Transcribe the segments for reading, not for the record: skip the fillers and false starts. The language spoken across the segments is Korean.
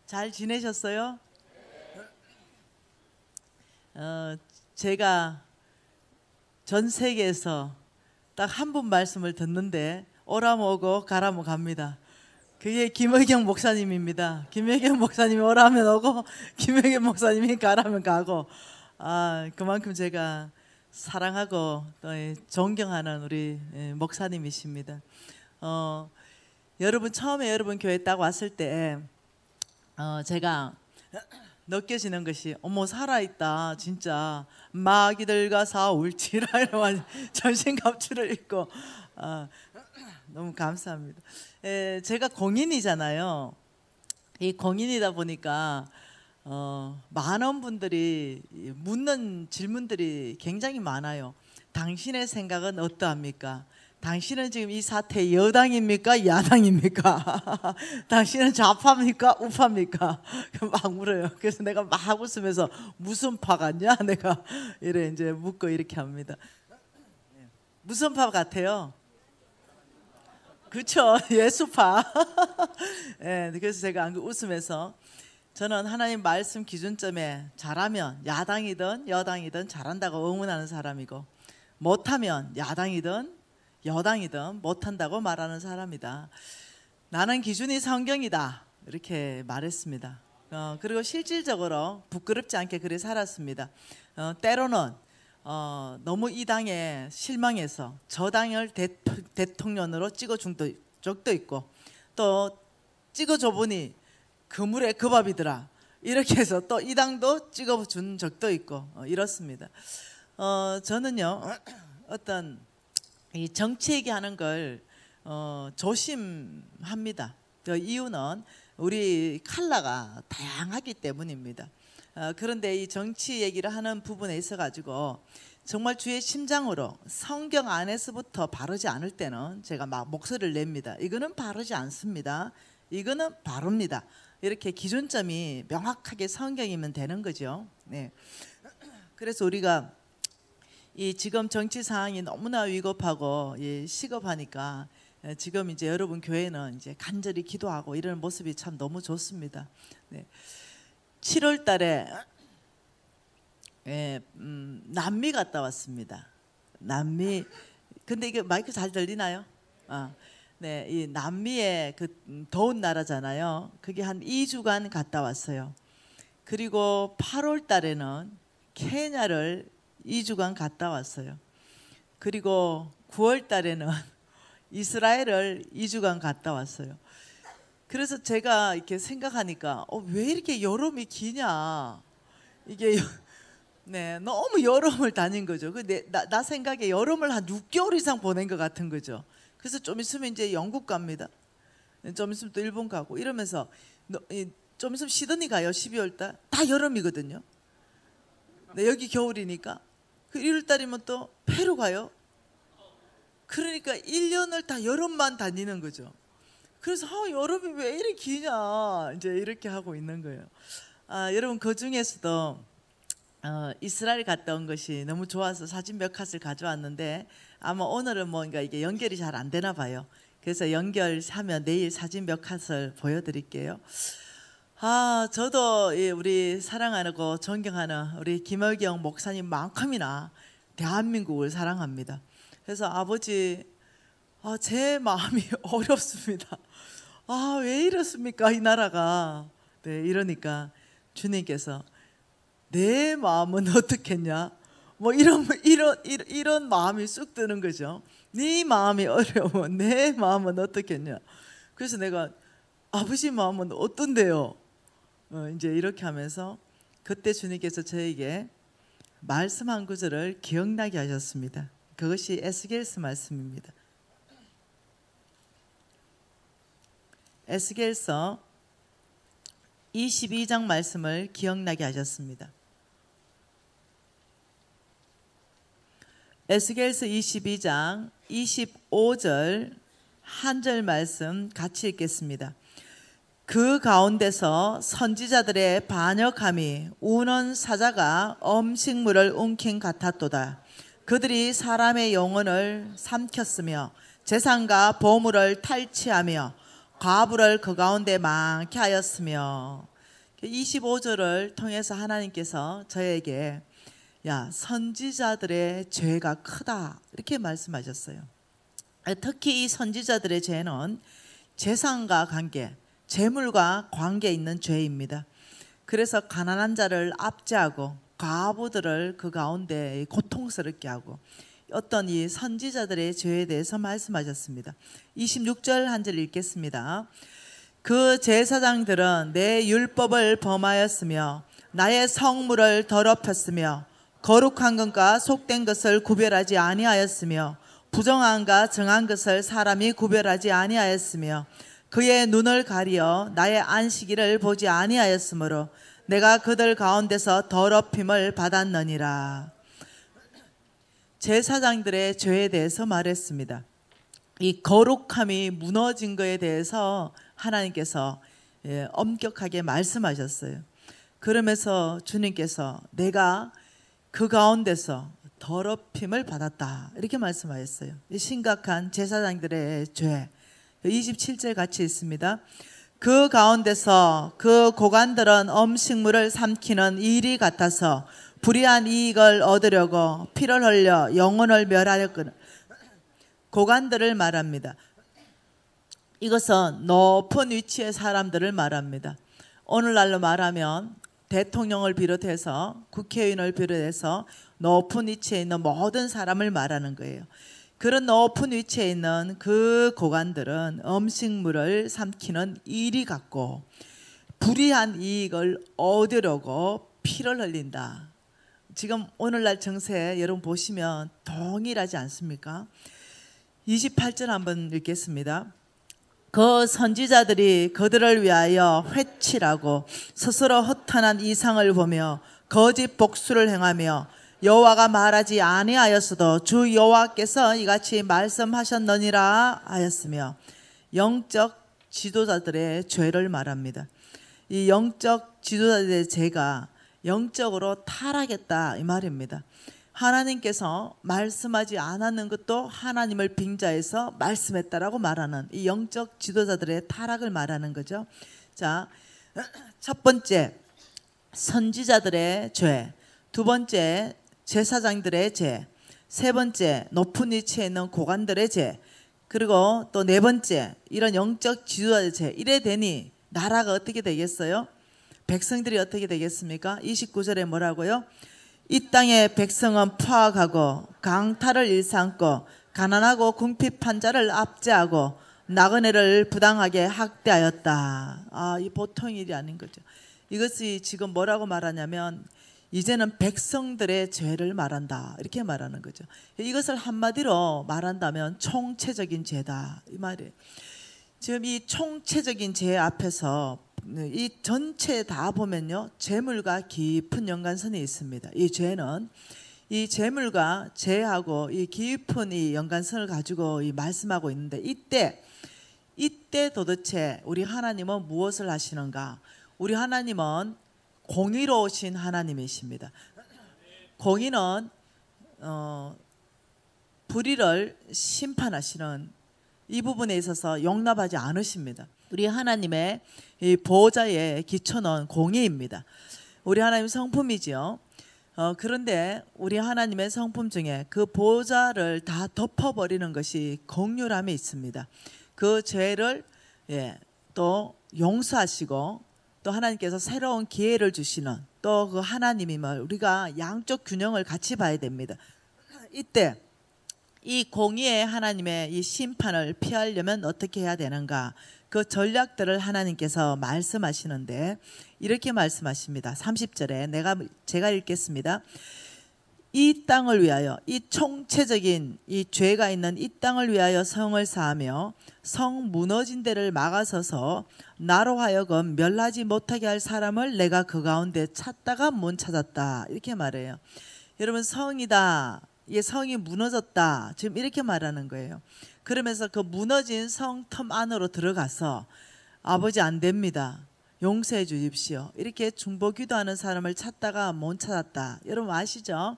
잘 지내셨어요? 제가 전 세계에서 딱 한 분 말씀을 듣는데 오라면 오고 가라면 갑니다. 그게 김의경 목사님입니다. 김의경 목사님이 오라면 오고 김의경 목사님이 가라면 가고, 그만큼 제가 사랑하고 또 존경하는 우리 목사님이십니다. 여러분 처음에 여러분 교회 딱 왔을 때 제가 느껴지는 것이, 어머 살아있다 진짜, 마귀들과 싸울지라 이런 전신갑주를 입고, 너무 감사합니다. 제가 공인이잖아요. 이 공인이다 보니까 많은 분들이 묻는 질문들이 굉장히 많아요. 당신의 생각은 어떠합니까? 당신은 지금 이 사태 여당입니까? 야당입니까? 당신은 좌파입니까? 우파입니까? 막 물어요. 그래서 내가 막 웃으면서 무슨 파 같냐? 내가 이래 이제 묻고 이렇게 합니다. 무슨 파 같아요? 그렇죠. 예수파. 그래서 제가 웃으면서, 저는 하나님 말씀 기준점에 잘하면 야당이든 여당이든 잘한다고 응원하는 사람이고, 못하면 야당이든 여당이든 못한다고 말하는 사람이다. 나는 기준이 성경이다, 이렇게 말했습니다. 그리고 실질적으로 부끄럽지 않게 그래 살았습니다. 때로는 너무 이 당에 실망해서 저 당을 대통령으로 찍어준 적도 있고, 또 찍어줘 보니 그물에 그 밥이더라, 이렇게 해서 또 이 당도 찍어준 적도 있고, 이렇습니다. 저는요, 어떤 이 정치 얘기하는 걸 조심합니다. 그 이유는 우리 컬러가 다양하기 때문입니다. 그런데 이 정치 얘기를 하는 부분에 있어 가지고 정말 주의 심장으로 성경 안에서부터 바르지 않을 때는 제가 막 목소리를 냅니다. 이거는 바르지 않습니다, 이거는 바릅니다. 이렇게 기준점이 명확하게 성경이면 되는 거죠. 네. 그래서 우리가 이 지금 정치 상황이 너무나 위급하고 시급하니까 지금 이제 여러분 교회는 이제 간절히 기도하고 이런 모습이 참 너무 좋습니다. 네. 7월 달에 남미 갔다 왔습니다. 남미. 근데 이게 마이크 잘 들리나요? 네, 이 남미의 그 더운 나라잖아요. 그게 한 2주간 갔다 왔어요. 그리고 8월 달에는 케냐를 2주간 갔다 왔어요. 그리고 9월 달에는 이스라엘을 2주간 갔다 왔어요. 그래서 제가 이렇게 생각하니까 왜 이렇게 여름이 기냐, 이게 네, 너무 여름을 다닌 거죠. 나 생각에 여름을 한 6개월 이상 보낸 것 같은 거죠. 그래서 좀 있으면 이제 영국 갑니다. 좀 있으면 또 일본 가고 이러면서, 좀 있으면 시드니 가요. 12월 달 다 여름이거든요. 네, 여기 겨울이니까. 그 1월 달이면 또 페루 가요. 그러니까 1년을 다 여름만 다니는 거죠. 그래서 여름이 왜 이렇게 기냐, 이제 이렇게 하고 있는 거예요. 여러분 그 중에서도 이스라엘 갔다 온 것이 너무 좋아서 사진 몇 컷을 가져왔는데, 아마 오늘은 뭔가 이게 연결이 잘 안 되나 봐요. 그래서 연결하면 내일 사진 몇 컷을 보여드릴게요. 저도 우리 사랑하고 존경하는 우리 김의경 목사님만큼이나 대한민국을 사랑합니다. 그래서 아버지, 제 마음이 어렵습니다. 왜 이렇습니까 이 나라가. 네, 이러니까 주님께서 내 마음은 어떻겠냐, 뭐 이런 마음이 쑥 드는 거죠. 네 마음이 어려우면 내 마음은 어떻겠냐. 그래서 내가 아버지 마음은 어떤데요? 이제 이렇게 하면서 그때 주님께서 저에게 말씀 한 구절을 기억나게 하셨습니다. 그것이 에스겔서 말씀입니다. 에스겔서 22장 말씀을 기억나게 하셨습니다. 에스겔서 22장 25절 한 절 말씀 같이 읽겠습니다. 그 가운데서 선지자들의 반역함이 우는 사자가 음식물을 움킨 같았도다. 그들이 사람의 영혼을 삼켰으며 재산과 보물을 탈취하며 과부를 그 가운데 많게 하였으며. 25절을 통해서 하나님께서 저에게 야, 선지자들의 죄가 크다 이렇게 말씀하셨어요. 특히 이 선지자들의 죄는 재산과 관계, 재물과 관계 있는 죄입니다. 그래서 가난한 자를 압제하고 과부들을 그 가운데 고통스럽게 하고 어떤 이 선지자들의 죄에 대해서 말씀하셨습니다. 26절 한 절 읽겠습니다. 그 제사장들은 내 율법을 범하였으며 나의 성물을 더럽혔으며 거룩한 것과 속된 것을 구별하지 아니하였으며 부정한과 정한 것을 사람이 구별하지 아니하였으며 그의 눈을 가리어 나의 안식일을 보지 아니하였으므로 내가 그들 가운데서 더럽힘을 받았느니라. 제사장들의 죄에 대해서 말했습니다. 이 거룩함이 무너진 것에 대해서 하나님께서 엄격하게 말씀하셨어요. 그러면서 주님께서 내가 그 가운데서 더럽힘을 받았다 이렇게 말씀하셨어요. 심각한 제사장들의 죄. 27절 같이 있습니다. 그 가운데서 그 고관들은 음식물을 삼키는 일이 같아서 불의한 이익을 얻으려고 피를 흘려 영혼을 멸하려거든. 고관들을 말합니다. 이것은 높은 위치의 사람들을 말합니다. 오늘날로 말하면 대통령을 비롯해서 국회의원을 비롯해서 높은 위치에 있는 모든 사람을 말하는 거예요. 그런 높은 위치에 있는 그 고관들은 음식물을 삼키는 일이 같고 불의한 이익을 얻으려고 피를 흘린다. 지금 오늘날 정세 여러분 보시면 동일하지 않습니까? 28절 한번 읽겠습니다. 그 선지자들이 그들을 위하여 회칠하고 스스로 허탄한 이상을 보며 거짓 복수를 행하며 여호와가 말하지 아니하였어도 주 여호와께서 이같이 말씀하셨느니라 하였으며 영적 지도자들의 죄를 말합니다. 이 영적 지도자들의 죄가 영적으로 타락했다 이 말입니다. 하나님께서 말씀하지 않았는 것도 하나님을 빙자해서 말씀했다라고 말하는 이 영적 지도자들의 타락을 말하는 거죠. 자, 첫 번째 선지자들의 죄, 두 번째 제사장들의 죄, 세 번째 높은 위치에 있는 고관들의 죄, 그리고 또 네 번째 이런 영적 지도자의 죄. 이래 되니 나라가 어떻게 되겠어요? 백성들이 어떻게 되겠습니까? 29절에 뭐라고요? 이 땅의 백성은 포악하고 강탈을 일삼고 가난하고 궁핍한 자를 압제하고 나그네를 부당하게 학대하였다. 이 보통 일이 아닌 거죠. 이것이 지금 뭐라고 말하냐면 이제는 백성들의 죄를 말한다 이렇게 말하는 거죠. 이것을 한마디로 말한다면 총체적인 죄다 이 말이에요. 지금 이 총체적인 죄 앞에서 이 전체 다 보면요 재물과 깊은 연관선이 있습니다. 이 죄는 이 재물과 죄하고 이 깊은 이 연관선을 가지고 이 말씀하고 있는데 이때 도대체 우리 하나님은 무엇을 하시는가? 우리 하나님은 공의로우신 하나님이십니다. 공의는 불의를 심판하시는 이 부분에 있어서 용납하지 않으십니다. 우리 하나님의 이 보호자의 기초는 공의입니다. 우리 하나님 성품이죠. 그런데 우리 하나님의 성품 중에 그 보호자를 다 덮어버리는 것이 긍휼함이 있습니다. 그 죄를 또 용서하시고 또 하나님께서 새로운 기회를 주시는 또 그 하나님임을 우리가 양쪽 균형을 같이 봐야 됩니다. 이때 이 공의의 하나님의 이 심판을 피하려면 어떻게 해야 되는가? 그 전략들을 하나님께서 말씀하시는데 이렇게 말씀하십니다. 30절에 제가 읽겠습니다. 이 땅을 위하여 이 총체적인 이 죄가 있는 이 땅을 위하여 성을 쌓으며 성 무너진 데를 막아서서 나로 하여금 멸하지 못하게 할 사람을 내가 그 가운데 찾다가 못 찾았다 이렇게 말해요. 여러분 성이다. 이 성이 무너졌다. 지금 이렇게 말하는 거예요. 그러면서 그 무너진 성 텀 안으로 들어가서 아버지 안 됩니다. 용서해 주십시오. 이렇게 중보기도하는 사람을 찾다가 못 찾았다. 여러분 아시죠?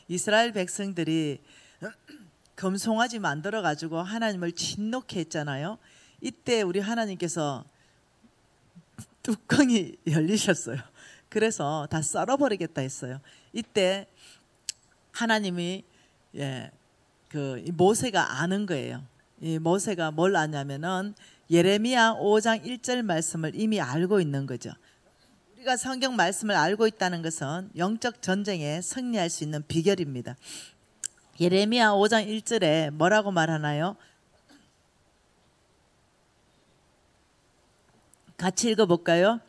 이스라엘 백성들이 금송아지 만들어 가지고 하나님을 진노케 했잖아요. 이때 우리 하나님께서 뚜껑이 열리셨어요. 그래서 다 썰어버리겠다 했어요. 이때 하나님이 이 모세가 아는 거예요. 이 모세가 뭘 아냐면은 예레미야 5장 1절 말씀을 이미 알고 있는 거죠. 우리가 성경 말씀을 알고 있다는 것은 영적 전쟁에 승리할 수 있는 비결입니다. 예레미야 5장 1절에 뭐라고 말하나요? 같이 읽어볼까요?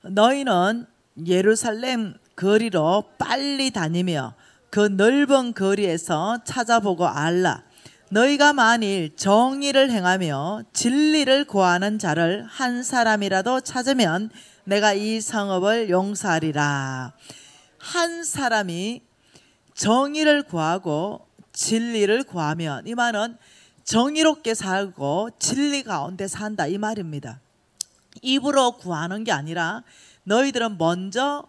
너희는 예루살렘 거리로 빨리 다니며 그 넓은 거리에서 찾아보고 알라. 너희가 만일 정의를 행하며 진리를 구하는 자를 한 사람이라도 찾으면 내가 이 성읍을 용서하리라. 한 사람이 정의를 구하고 진리를 구하면, 이 말은 정의롭게 살고 진리 가운데 산다 이 말입니다. 입으로 구하는 게 아니라 너희들은 먼저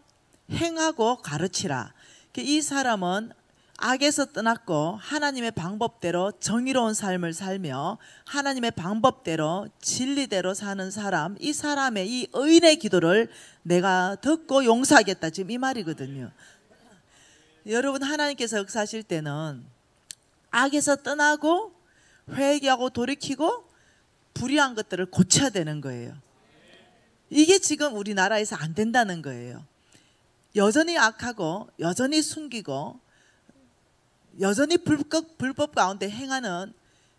행하고 가르치라. 이 사람은 악에서 떠났고 하나님의 방법대로 정의로운 삶을 살며 하나님의 방법대로 진리대로 사는 사람, 이 사람의 이 의인의 기도를 내가 듣고 용서하겠다, 지금 이 말이거든요. 여러분, 하나님께서 역사하실 때는 악에서 떠나고 회개하고 돌이키고 불의한 것들을 고쳐야 되는 거예요. 이게 지금 우리나라에서 안 된다는 거예요. 여전히 악하고 여전히 숨기고 여전히 불법 가운데 행하는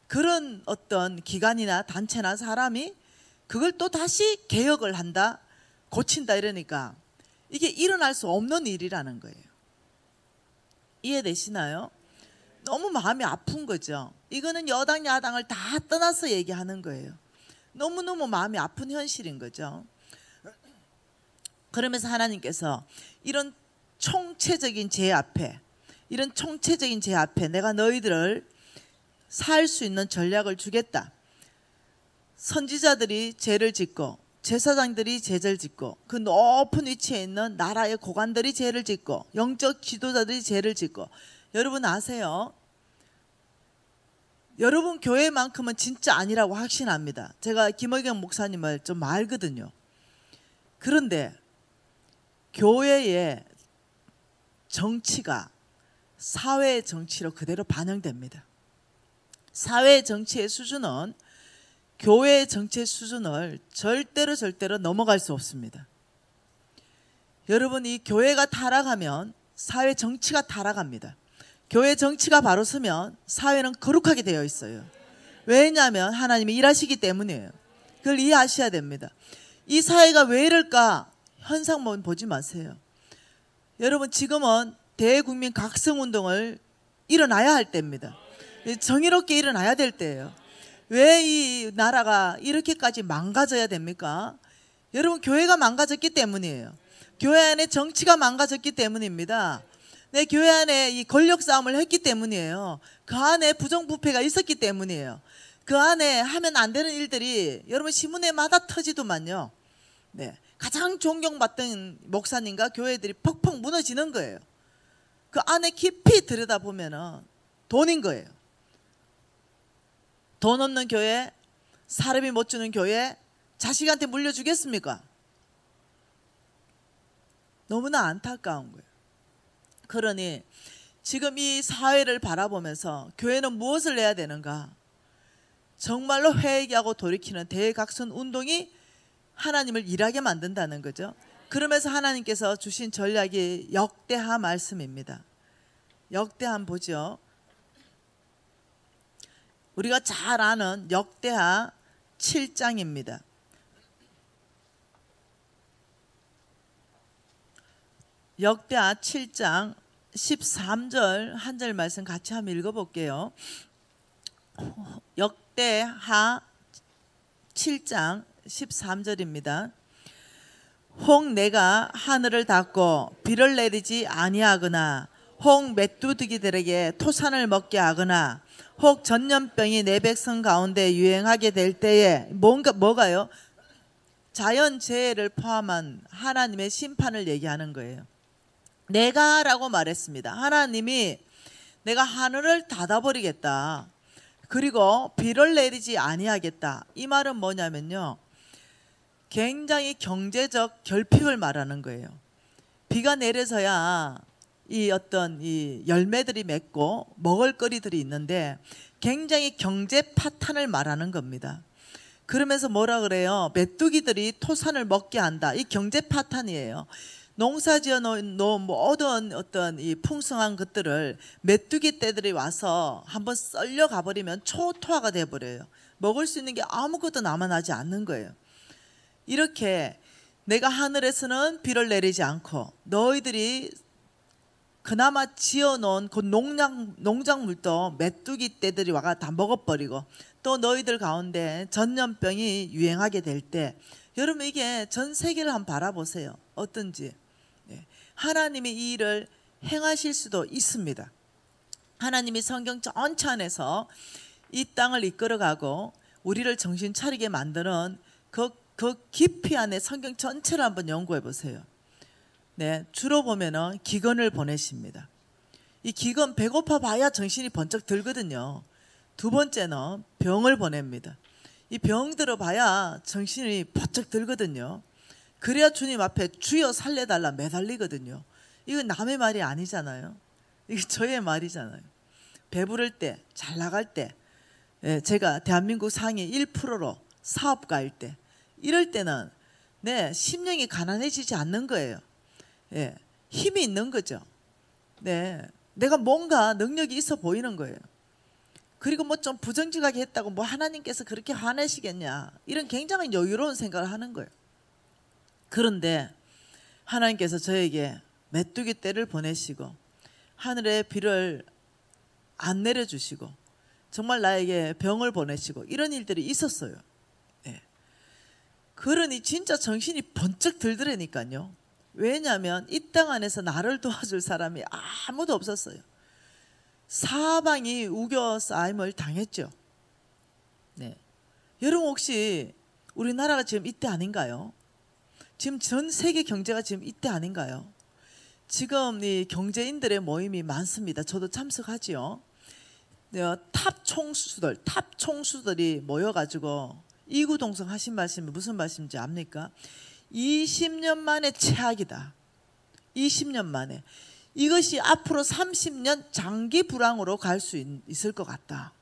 그런 어떤 기관이나 단체나 사람이 그걸 또 다시 개혁을 한다, 고친다 이러니까 이게 일어날 수 없는 일이라는 거예요. 이해되시나요? 너무 마음이 아픈 거죠. 이거는 여당 야당을 다 떠나서 얘기하는 거예요. 너무너무 마음이 아픈 현실인 거죠. 그러면서 하나님께서 이런 총체적인 죄 앞에 내가 너희들을 살 수 있는 전략을 주겠다. 선지자들이 죄를 짓고 제사장들이 죄를 짓고 그 높은 위치에 있는 나라의 고관들이 죄를 짓고 영적 지도자들이 죄를 짓고, 여러분 아세요? 여러분 교회만큼은 진짜 아니라고 확신합니다. 제가 김의경 목사님을 좀 알거든요. 그런데 교회의 정치가 사회의 정치로 그대로 반영됩니다. 사회의 정치의 수준은 교회의 정치의 수준을 절대로 넘어갈 수 없습니다. 여러분, 이 교회가 타락하면 사회 정치가 타락합니다. 교회 정치가 바로 서면 사회는 거룩하게 되어 있어요. 왜냐하면 하나님이 일하시기 때문이에요. 그걸 이해하셔야 됩니다. 이 사회가 왜 이럴까? 현상만 보지 마세요. 여러분, 지금은 대국민 각성운동을 일어나야 할 때입니다. 정의롭게 일어나야 될 때예요. 왜 이 나라가 이렇게까지 망가져야 됩니까? 여러분, 교회가 망가졌기 때문이에요. 교회 안에 정치가 망가졌기 때문입니다. 내 교회 안에 이 권력 싸움을 했기 때문이에요. 그 안에 부정부패가 있었기 때문이에요. 그 안에 하면 안 되는 일들이 여러분 신문에마다 터지더만요. 네, 가장 존경받던 목사님과 교회들이 퍽퍽 무너지는 거예요. 그 안에 깊이 들여다보면 돈인 거예요. 돈 없는 교회, 사람이 못 주는 교회, 자식한테 물려주겠습니까? 너무나 안타까운 거예요. 그러니 지금 이 사회를 바라보면서 교회는 무엇을 해야 되는가? 정말로 회개하고 돌이키는 대각선 운동이 하나님을 일하게 만든다는 거죠. 그러면서 하나님께서 주신 전략이 역대하 말씀입니다. 역대하 보죠. 우리가 잘 아는 역대하 7장입니다. 역대하 7장 13절 한 절 말씀 같이 한번 읽어볼게요. 역대하 7장 13절입니다. 혹 내가 하늘을 닫고 비를 내리지 아니하거나 혹 메뚜기들에게 토산을 먹게 하거나 혹 전염병이 내 백성 가운데 유행하게 될 때에 뭐가요? 자연재해를 포함한 하나님의 심판을 얘기하는 거예요. 내가 라고 말했습니다. 하나님이 내가 하늘을 닫아버리겠다. 그리고 비를 내리지 아니하겠다. 이 말은 뭐냐면요, 굉장히 경제적 결핍을 말하는 거예요. 비가 내려서야 이 어떤 이 열매들이 맺고 먹을거리들이 있는데 굉장히 경제 파탄을 말하는 겁니다. 그러면서 뭐라 그래요? 메뚜기들이 토산을 먹게 한다. 이 경제 파탄이에요. 농사지어 놓은 모든 어떤 이 풍성한 것들을 메뚜기 떼들이 와서 한번 썰려 가버리면 초토화가 돼버려요. 먹을 수 있는 게 아무것도 남아나지 않는 거예요. 이렇게 내가 하늘에서는 비를 내리지 않고 너희들이 그나마 지어놓은 그 농작물도 메뚜기 떼들이 와가 다 먹어버리고 또 너희들 가운데 전염병이 유행하게 될 때 여러분 이게 전 세계를 한번 바라보세요. 어떤지. 하나님이 이 일을 행하실 수도 있습니다. 하나님이 성경 전체 안에서 이 땅을 이끌어가고 우리를 정신 차리게 만드는 그 깊이 안에 성경 전체를 한번 연구해 보세요. 네, 주로 보면은 기근을 보내십니다. 이 기근 배고파 봐야 정신이 번쩍 들거든요. 두 번째는 병을 보냅니다. 이 병 들어봐야 정신이 번쩍 들거든요. 그래야 주님 앞에 주여 살려달라 매달리거든요. 이건 남의 말이 아니잖아요. 이게 저의 말이잖아요. 배부를 때, 잘 나갈 때, 제가 대한민국 상위 1%로 사업가일 때, 이럴 때는 네, 심령이 가난해지지 않는 거예요. 힘이 있는 거죠. 네, 내가 뭔가 능력이 있어 보이는 거예요. 그리고 뭐 좀 부정직하게 했다고 뭐 하나님께서 그렇게 화내시겠냐, 이런 굉장히 여유로운 생각을 하는 거예요. 그런데 하나님께서 저에게 메뚜기 떼를 보내시고 하늘에 비를 안 내려주시고 정말 나에게 병을 보내시고 이런 일들이 있었어요. 그러니 진짜 정신이 번쩍 들더라니까요. 왜냐하면 이 땅 안에서 나를 도와줄 사람이 아무도 없었어요. 사방이 우겨 쌓임을 당했죠. 네. 여러분 혹시 우리나라가 지금 이때 아닌가요? 지금 전 세계 경제가 지금 이때 아닌가요? 지금 이 경제인들의 모임이 많습니다. 저도 참석하지요. 탑 총수들이 모여가지고 이구동성 하신 말씀이 무슨 말씀인지 압니까? 20년 만에 최악이다. 20년 만에. 이것이 앞으로 30년 장기 불황으로 갈 수 있을 것 같다.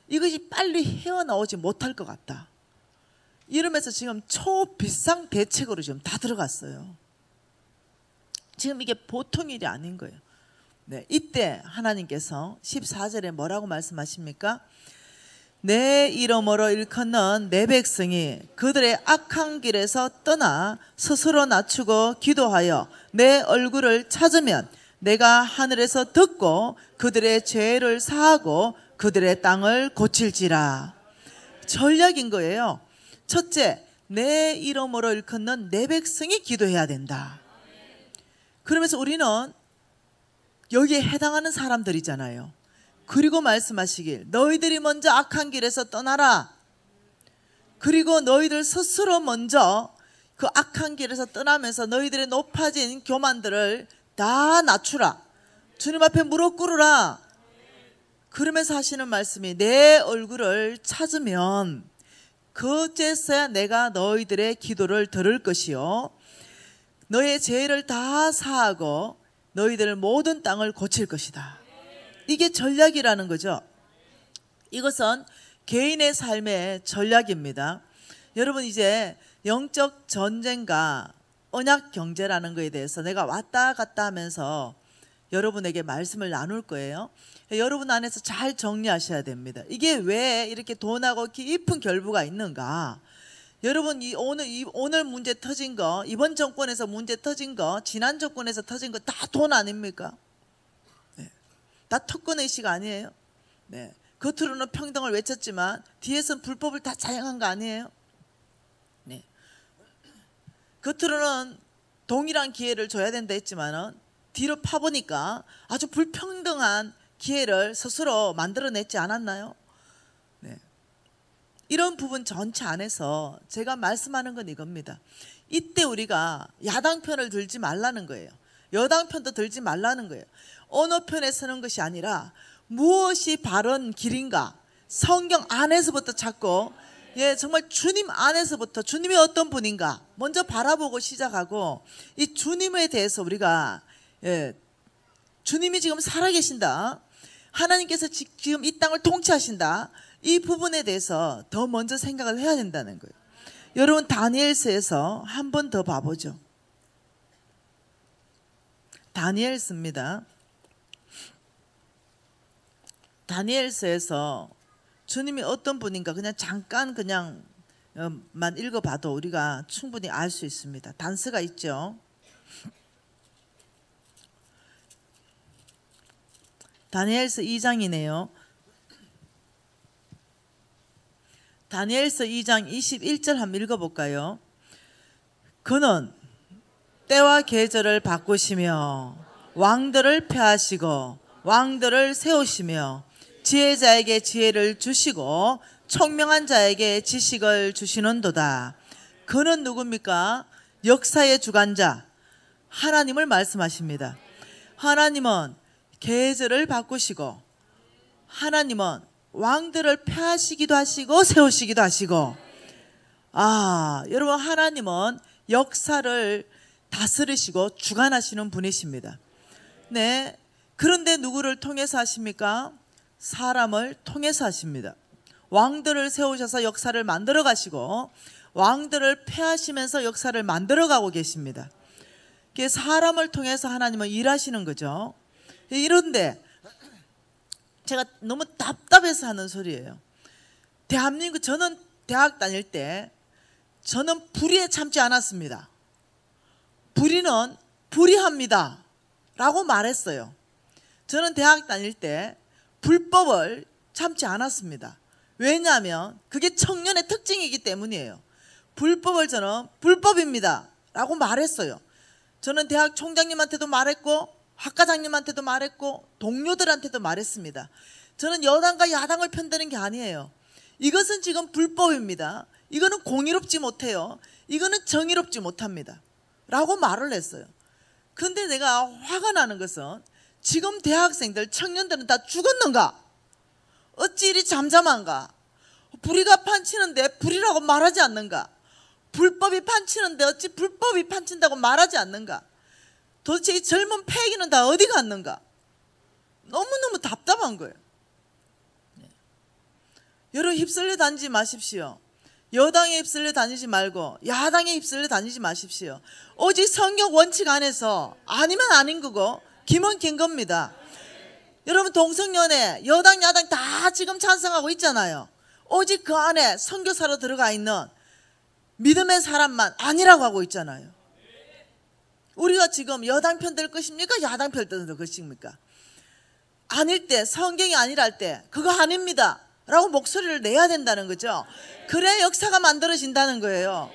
이것이 빨리 헤어나오지 못할 것 같다. 이러면서 지금 초비상 대책으로 지금 다 들어갔어요. 지금 이게 보통 일이 아닌 거예요. 네, 이때 하나님께서 14절에 뭐라고 말씀하십니까? 내 이름으로 일컫는 내 백성이 그들의 악한 길에서 떠나 스스로 낮추고 기도하여 내 얼굴을 찾으면 내가 하늘에서 듣고 그들의 죄를 사하고 그들의 땅을 고칠지라. 전략인 거예요. 첫째, 내 이름으로 일컫는 내 백성이 기도해야 된다. 그러면서 우리는 여기에 해당하는 사람들이잖아요. 그리고 말씀하시길 너희들이 먼저 악한 길에서 떠나라. 그리고 너희들 스스로 먼저 그 악한 길에서 떠나면서 너희들의 높아진 교만들을 다 낮추라. 주님 앞에 무릎 꿇으라. 그러면서 하시는 말씀이 내 얼굴을 찾으면 그제서야 내가 너희들의 기도를 들을 것이요 너의 죄를 다 사하고 너희들 모든 땅을 고칠 것이다. 이게 전략이라는 거죠. 이것은 개인의 삶의 전략입니다. 여러분 이제 영적 전쟁과 언약 경제라는 거에 대해서 내가 왔다 갔다 하면서 여러분에게 말씀을 나눌 거예요. 여러분 안에서 잘 정리하셔야 됩니다. 이게 왜 이렇게 돈하고 깊은 결부가 있는가? 여러분 오늘 문제 터진 거, 이번 정권에서 문제 터진 거, 지난 정권에서 터진 거 다 돈 아닙니까? 네. 다 특권의식 아니에요? 네. 겉으로는 평등을 외쳤지만 뒤에서는 불법을 다 자행한 거 아니에요? 네. 겉으로는 동일한 기회를 줘야 된다 했지만은 뒤로 파보니까 아주 불평등한 기회를 스스로 만들어냈지 않았나요? 네. 이런 부분 전체 안에서 제가 말씀하는 건 이겁니다. 이때 우리가 야당 편을 들지 말라는 거예요. 여당 편도 들지 말라는 거예요. 어느 편에 서는 것이 아니라 무엇이 바른 길인가 성경 안에서부터 찾고 예, 정말 주님 안에서부터 주님이 어떤 분인가 먼저 바라보고 시작하고, 이 주님에 대해서 우리가, 예, 주님이 지금 살아계신다, 하나님께서 지금 이 땅을 통치하신다, 이 부분에 대해서 더 먼저 생각을 해야 된다는 거예요. 여러분, 다니엘서에서 한 번 더 봐보죠. 다니엘서입니다. 다니엘서에서 주님이 어떤 분인가 그냥 잠깐 만 읽어봐도 우리가 충분히 알 수 있습니다. 단서가 있죠. 다니엘서 2장이네요. 다니엘서 2장 21절 한번 읽어볼까요? 그는 때와 계절을 바꾸시며 왕들을 폐하시고 왕들을 세우시며 지혜자에게 지혜를 주시고 총명한 자에게 지식을 주시는도다. 그는 누굽니까? 역사의 주관자 하나님을 말씀하십니다. 하나님은 계절을 바꾸시고, 하나님은 왕들을 폐하시기도 하시고 세우시기도 하시고, 여러분, 하나님은 역사를 다스리시고 주관하시는 분이십니다. 네. 그런데 누구를 통해서 하십니까? 사람을 통해서 하십니다. 왕들을 세우셔서 역사를 만들어 가시고 왕들을 폐하시면서 역사를 만들어 가고 계십니다. 사람을 통해서 하나님은 일하시는 거죠. 이런데 제가 너무 답답해서 하는 소리예요. 대한민국, 저는 대학 다닐 때 저는 불의에 참지 않았습니다. 불의는 불의합니다 라고 말했어요. 저는 대학 다닐 때 불법을 참지 않았습니다. 왜냐하면 그게 청년의 특징이기 때문이에요. 불법을 저는 불법입니다 라고 말했어요. 저는 대학 총장님한테도 말했고 학과장님한테도 말했고 동료들한테도 말했습니다. 저는 여당과 야당을 편드는 게 아니에요. 이것은 지금 불법입니다. 이거는 공의롭지 못해요. 이거는 정의롭지 못합니다 라고 말을 했어요. 근데 내가 화가 나는 것은 지금 대학생들, 청년들은 다 죽었는가? 어찌 이리 잠잠한가? 불의가 판치는데 불의라고 말하지 않는가? 불법이 판치는데 어찌 불법이 판친다고 말하지 않는가? 도대체 이 젊은 패기는 다 어디 갔는가? 너무너무 답답한 거예요. 여러분, 휩쓸려 다니지 마십시오. 여당에 휩쓸려 다니지 말고 야당에 휩쓸려 다니지 마십시오. 오직 성경 원칙 안에서 아니면 아닌 거고 김은 긴 겁니다. 여러분, 동성연애 여당 야당 다 지금 찬성하고 있잖아요. 오직 그 안에 선교사로 들어가 있는 믿음의 사람만 아니라고 하고 있잖아요. 우리가 지금 여당 편 들 것입니까? 야당 편 들 것입니까? 아닐 때, 성경이 아니랄 때 그거 아닙니다 라고 목소리를 내야 된다는 거죠. 그래야 역사가 만들어진다는 거예요.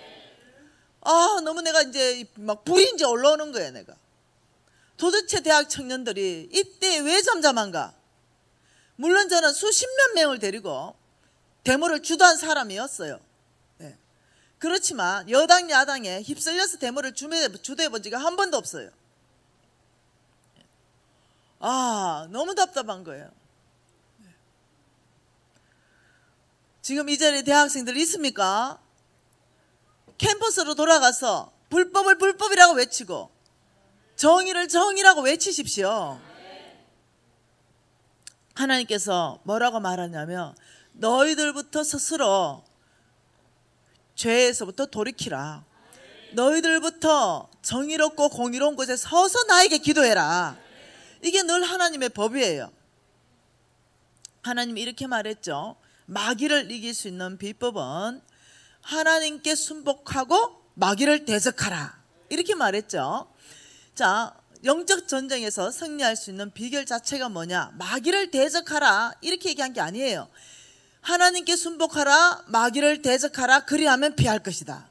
너무 내가 이제 막 불이 이제 올라오는 거예요. 내가 도대체 대학 청년들이 이때 왜 잠잠한가? 물론 저는 수십몇 명을 데리고 데모를 주도한 사람이었어요. 네. 그렇지만 여당 야당에 휩쓸려서 데모를 주도해 본 적이 한 번도 없어요. 너무 답답한 거예요. 지금 이 자리에 대학생들 있습니까? 캠퍼스로 돌아가서 불법을 불법이라고 외치고 정의를 정의라고 외치십시오. 하나님께서 뭐라고 말하냐면 너희들부터 스스로 죄에서부터 돌이키라. 너희들부터 정의롭고 공의로운 곳에 서서 나에게 기도해라. 이게 늘 하나님의 법이에요. 하나님이 이렇게 말했죠. 마귀를 이길 수 있는 비법은 하나님께 순복하고 마귀를 대적하라. 이렇게 말했죠. 자, 영적 전쟁에서 승리할 수 있는 비결 자체가 뭐냐? 마귀를 대적하라 이렇게 얘기한 게 아니에요. 하나님께 순복하라, 마귀를 대적하라, 그리하면 피할 것이다.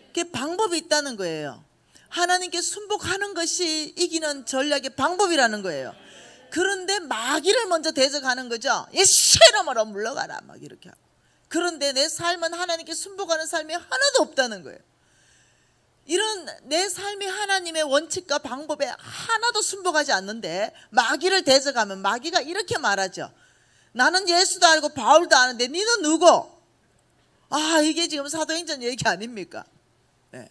그게 방법이 있다는 거예요. 하나님께 순복하는 것이 이기는 전략의 방법이라는 거예요. 그런데 마귀를 먼저 대적하는 거죠. 예수님으로 물러가라 막 이렇게 하고. 그런데 내 삶은 하나님께 순복하는 삶이 하나도 없다는 거예요. 이런 내 삶이 하나님의 원칙과 방법에 하나도 순복하지 않는데 마귀를 대적하면 마귀가 이렇게 말하죠. 나는 예수도 알고 바울도 아는데 너는 누구? 아, 이게 지금 사도행전 얘기 아닙니까? 네.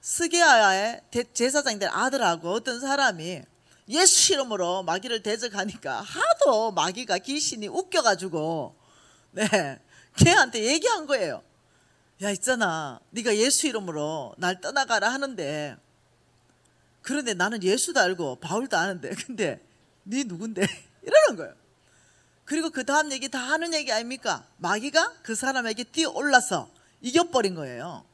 스게아의 제사장 된 아들하고 어떤 사람이 예수 이름으로 마귀를 대적하니까 하도 마귀가 귀신이 웃겨가지고 네, 걔한테 얘기한 거예요. 야, 있잖아, 네가 예수 이름으로 날 떠나가라 하는데, 그런데 나는 예수도 알고 바울도 아는데, 근데 네 누군데? 이러는 거예요. 그리고 그 다음 얘기 다 하는 얘기 아닙니까? 마귀가 그 사람에게 뛰어올라서 이겨버린 거예요.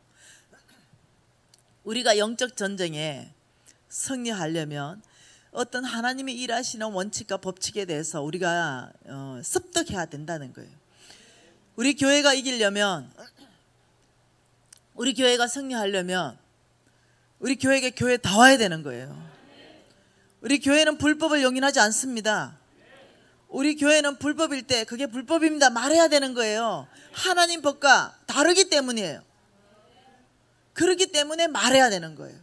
우리가 영적 전쟁에 승리하려면 어떤 하나님이 일하시는 원칙과 법칙에 대해서 우리가 습득해야 된다는 거예요. 우리 교회가 이기려면, 우리 교회가 승리하려면 우리 교회에게 교회 다 와야 되는 거예요. 우리 교회는 불법을 용인하지 않습니다. 우리 교회는 불법일 때 그게 불법입니다 말해야 되는 거예요. 하나님 법과 다르기 때문이에요. 그렇기 때문에 말해야 되는 거예요.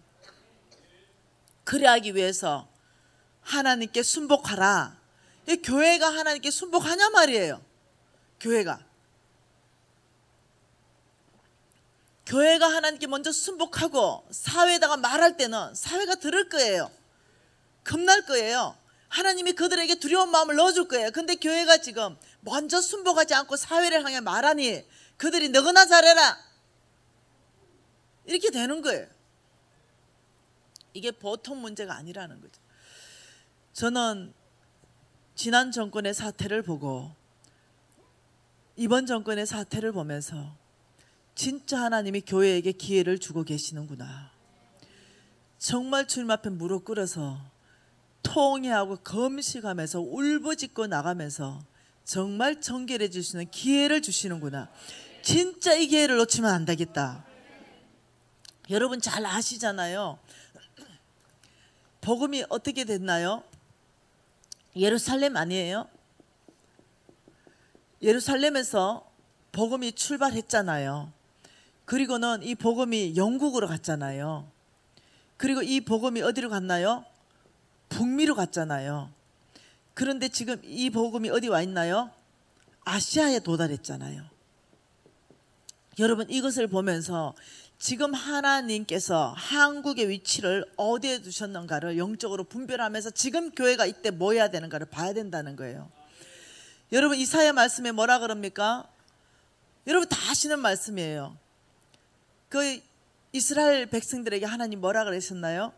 그래야 하기 위해서 하나님께 순복하라. 교회가 하나님께 순복하냐 말이에요. 교회가 하나님께 먼저 순복하고 사회에다가 말할 때는 사회가 들을 거예요. 겁날 거예요. 하나님이 그들에게 두려운 마음을 넣어줄 거예요. 근데 교회가 지금 먼저 순복하지 않고 사회를 향해 말하니 그들이 너거나 잘해라 이렇게 되는 거예요. 이게 보통 문제가 아니라는 거죠. 저는 지난 정권의 사태를 보고 이번 정권의 사태를 보면서 진짜 하나님이 교회에게 기회를 주고 계시는구나. 정말 주님 앞에 무릎 꿇어서 통회하고 금식하면서 울부짖고 나가면서 정말 정결해 주시는 기회를 주시는구나. 진짜 이 기회를 놓치면 안 되겠다. 여러분 잘 아시잖아요. 복음이 어떻게 됐나요? 예루살렘 아니에요? 예루살렘에서 복음이 출발했잖아요. 그리고는 이 복음이 영국으로 갔잖아요. 그리고 이 복음이 어디로 갔나요? 북미로 갔잖아요. 그런데 지금 이 복음이 어디 와 있나요? 아시아에 도달했잖아요. 여러분 이것을 보면서 지금 하나님께서 한국의 위치를 어디에 두셨는가를 영적으로 분별하면서 지금 교회가 이때 뭐 해야 되는가를 봐야 된다는 거예요. 여러분 이사야 말씀에 뭐라 그럽니까? 여러분 다 아시는 말씀이에요. 그 이스라엘 백성들에게 하나님 뭐라 그러셨나요?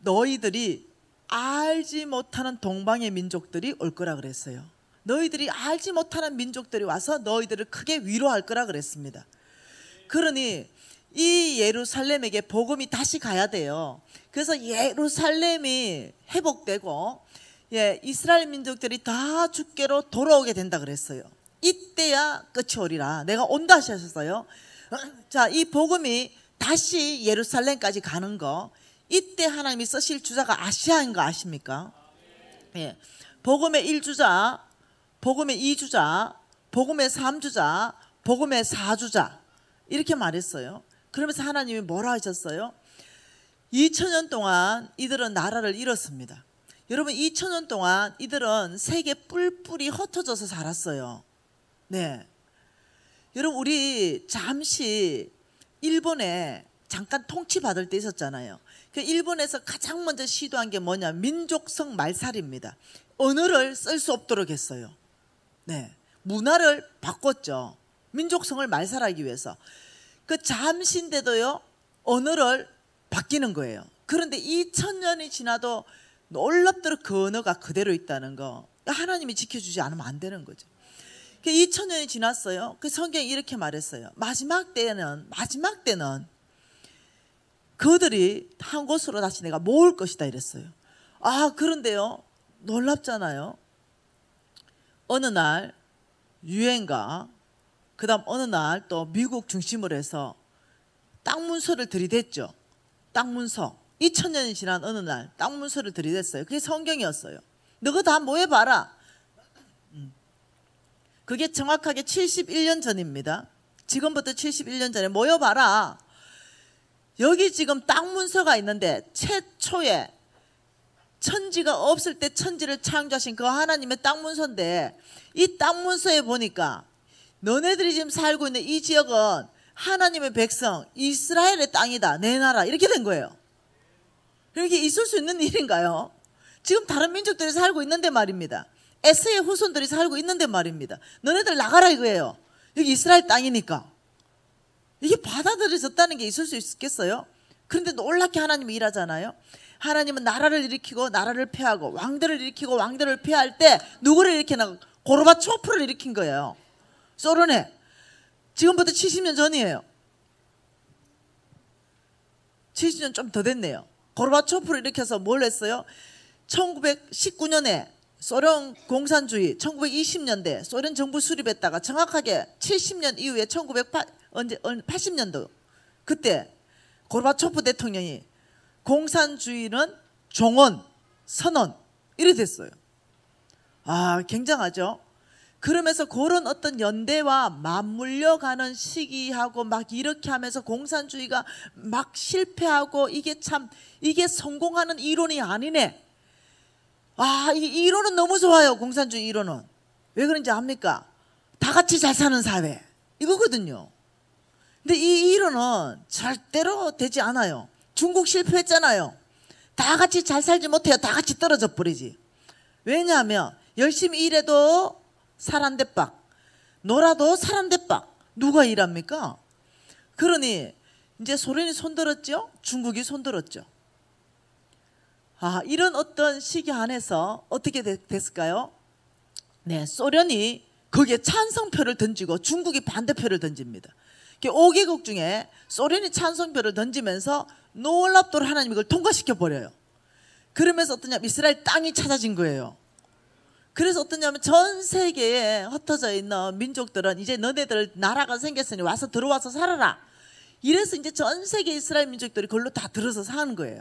너희들이 알지 못하는 동방의 민족들이 올 거라 그랬어요. 너희들이 알지 못하는 민족들이 와서 너희들을 크게 위로할 거라 그랬습니다. 그러니 이 예루살렘에게 복음이 다시 가야 돼요. 그래서 예루살렘이 회복되고 이스라엘 민족들이 다 주께로 돌아오게 된다 그랬어요. 이때야 끝이 오리라. 내가 온다 하셨어요. 자, 이 복음이 다시 예루살렘까지 가는 거, 이때 하나님이 쓰실 주자가 아시아인 거 아십니까? 예. 복음의 1주자, 복음의 2주자, 복음의 3주자, 복음의 4주자 이렇게 말했어요. 그러면서 하나님이 뭐라 하셨어요? 2000년 동안 이들은 나라를 잃었습니다. 여러분 2000년 동안 이들은 세계 뿔뿔이 흩어져서 살았어요. 네. 여러분 우리 잠시 일본에 잠깐 통치받을 때 있었잖아요. 그 일본에서 가장 먼저 시도한 게 뭐냐? 민족성 말살입니다. 언어를 쓸 수 없도록 했어요. 네. 문화를 바꿨죠. 민족성을 말살하기 위해서. 그 잠시인데도요 언어를 바뀌는 거예요. 그런데 2000년이 지나도 놀랍도록 그 언어가 그대로 있다는 거, 하나님이 지켜주지 않으면 안 되는 거죠. 2000년이 지났어요. 그 성경이 이렇게 말했어요. 마지막 때는 그들이 한 곳으로 다시 내가 모을 것이다 이랬어요. 아, 그런데요 놀랍잖아요. 어느 날 유엔과 그 다음 어느 날 또 미국 중심으로 해서 땅 문서를 들이댔죠. 땅 문서. 2000년이 지난 어느 날 땅 문서를 들이댔어요. 그게 성경이었어요. 너가 다 모여봐라. 그게 정확하게 71년 전입니다. 지금부터 71년 전에 모여봐라. 여기 지금 땅 문서가 있는데 최초에 천지가 없을 때 천지를 창조하신 그 하나님의 땅 문서인데, 이 땅 문서에 보니까 너네들이 지금 살고 있는 이 지역은 하나님의 백성 이스라엘의 땅이다, 내 나라, 이렇게 된 거예요. 이렇게 있을 수 있는 일인가요? 지금 다른 민족들이 살고 있는데 말입니다. 에스의 후손들이 살고 있는데 말입니다. 너네들 나가라 이거예요. 여기 이스라엘 땅이니까. 이게 받아들여졌다는 게 있을 수 있겠어요? 그런데 놀랍게 하나님이 일하잖아요. 하나님은 나라를 일으키고 나라를 폐하고 왕들을 일으키고 왕들을 폐할 때 누구를 일으키나? 고르바초프를 일으킨 거예요. 소련에. 지금부터 70년 전이에요. 70년 좀 더 됐네요. 고르바초프를 일으켜서 뭘 했어요? 1919년에 소련 공산주의, 1920년대 소련 정부 수립했다가 정확하게 70년 이후에 1980년도 그때 고르바초프 대통령이 공산주의는 종언, 선언 이래 됐어요. 아, 굉장하죠. 그러면서 그런 어떤 연대와 맞물려 가는 시기하고 막 이렇게 하면서 공산주의가 막 실패하고 이게 성공하는 이론이 아니네. 아, 이 이론은 너무 좋아요. 공산주의 이론은. 왜 그런지 압니까? 다 같이 잘 사는 사회 이거거든요. 근데 이 이론은 절대로 되지 않아요. 중국 실패했잖아요. 다 같이 잘 살지 못해요. 다 같이 떨어져 버리지. 왜냐하면 열심히 일해도 살 안 대박, 놀아도 살 안 대박. 누가 일합니까? 그러니 이제 소련이 손들었죠. 중국이 손들었죠. 아, 이런 어떤 시기 안에서 어떻게 됐을까요? 네, 소련이 거기에 찬성표를 던지고 중국이 반대표를 던집니다. 5개국 중에 소련이 찬성표를 던지면서 놀랍도록 하나님이 그걸 통과시켜 버려요. 그러면서 어떠냐면 이스라엘 땅이 찾아진 거예요. 그래서 어떠냐면 전 세계에 흩어져 있는 민족들은 이제 너네들 나라가 생겼으니 와서 들어와서 살아라. 이래서 이제 전 세계 이스라엘 민족들이 그걸로 다 들어서 사는 거예요.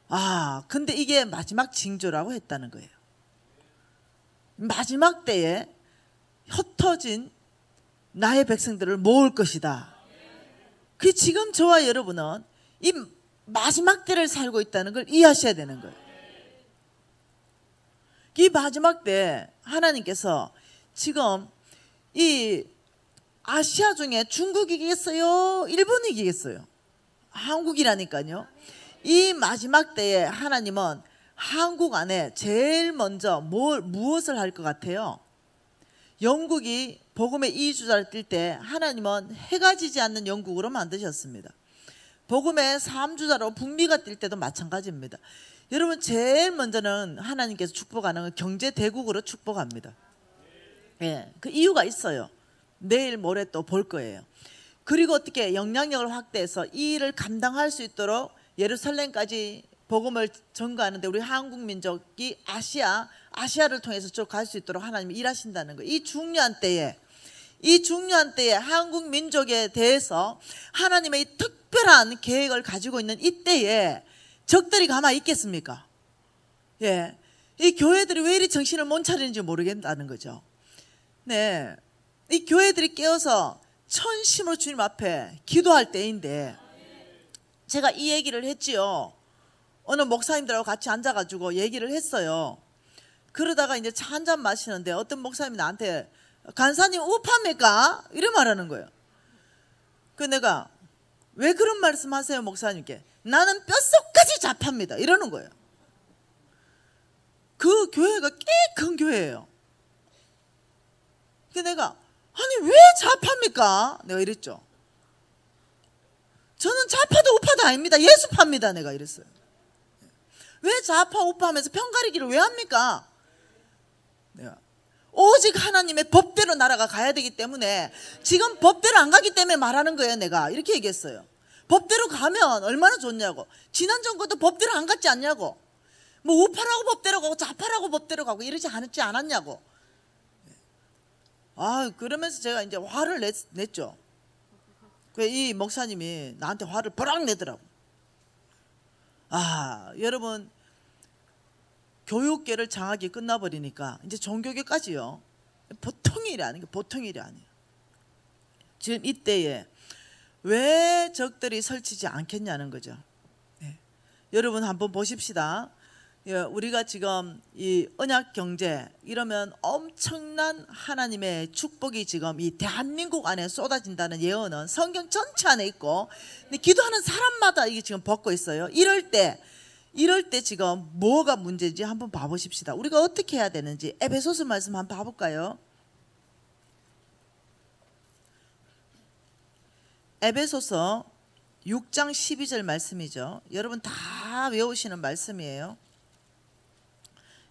아, 근데 이게 마지막 징조라고 했다는 거예요. 마지막 때에 흩어진 나의 백성들을 모을 것이다. 그 지금 저와 여러분은 이 마지막 때를 살고 있다는 걸 이해하셔야 되는 거예요. 이 마지막 때 하나님께서 지금 이 아시아 중에 중국이 이기겠어요? 일본이 이기겠어요? 한국이라니까요. 이 마지막 때에 하나님은 한국 안에 제일 먼저 무엇을 할 것 같아요? 영국이 복음의 이주자를 뛸 때 하나님은 해가 지지 않는 영국으로 만드셨습니다. 복음의 3주자로 북미가 뛸 때도 마찬가지입니다. 여러분 제일 먼저는 하나님께서 축복하는 건 경제 대국으로 축복합니다. 예, 그 이유가 있어요. 내일 모레 또 볼 거예요. 그리고 어떻게 영향력을 확대해서 이 일을 감당할 수 있도록 예루살렘까지 복음을 전가하는데 우리 한국 민족이 아시아를 통해서 쭉 갈 수 있도록 하나님이 일하신다는 거예요. 이 중요한 때에 한국 민족에 대해서 하나님의 이 특별한 계획을 가지고 있는 이때에 적들이 가만히 있겠습니까? 예, 이 교회들이 왜 이리 정신을 못 차리는지 모르겠다는 거죠. 네, 이 교회들이 깨어서 천심으로 주님 앞에 기도할 때인데 제가 이 얘기를 했지요. 어느 목사님들하고 같이 앉아가지고 얘기를 했어요. 그러다가 이제 차 한잔 마시는데 어떤 목사님이 나한테 간사님 우파입니까? 이래 말하는 거예요. 그 내가 왜 그런 말씀 하세요 목사님께? 나는 뼛속까지 좌파입니다 이러는 거예요. 그 교회가 꽤 큰 교회예요. 그 내가 아니 왜 좌파입니까? 내가 이랬죠. 저는 좌파도 우파도 아닙니다. 예수파입니다. 내가 이랬어요. 왜 좌파 우파 하면서 편가르기를 왜 합니까? 내가 오직 하나님의 법대로 나라가 가야 되기 때문에 지금 법대로 안 가기 때문에 말하는 거예요. 내가 이렇게 얘기했어요. 법대로 가면 얼마나 좋냐고. 지난 정부도 법대로 안 갔지 않냐고. 뭐 우파라고 법대로 가고 좌파라고 법대로 가고 이러지 않았냐고. 아, 그러면서 제가 이제 화를 냈죠. 이 목사님이 나한테 화를 버럭 내더라고. 아, 여러분 교육계를 장악이 끝나버리니까 이제 종교계까지요. 보통 일이 아니에요. 보통 일이 아니에요. 지금 이때에 왜 적들이 설치지 않겠냐는 거죠. 네. 여러분 한번 보십시다. 우리가 지금 이 언약 경제 이러면 엄청난 하나님의 축복이 지금 이 대한민국 안에 쏟아진다는 예언은 성경 전체 안에 있고, 근데 기도하는 사람마다 이게 지금 벗고 있어요. 이럴 때 지금 뭐가 문제인지 한번 봐보십시다. 우리가 어떻게 해야 되는지 에베소서 말씀 한번 봐볼까요? 에베소서 6장 12절 말씀이죠. 여러분 다 외우시는 말씀이에요.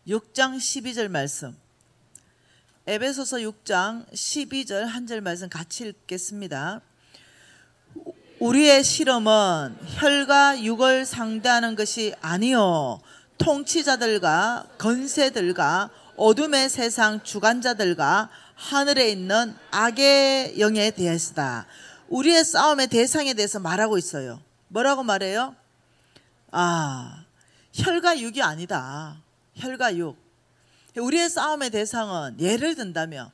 6장 12절 말씀, 에베소서 6장 12절 한 절 말씀 같이 읽겠습니다. 우리의 실험은 혈과 육을 상대하는 것이 아니요 통치자들과 권세들과 어둠의 세상 주관자들과 하늘에 있는 악의 영에 대해서다. 우리의 싸움의 대상에 대해서 말하고 있어요. 뭐라고 말해요? 혈과 육이 아니다. 혈과 육. 우리의 싸움의 대상은 예를 든다면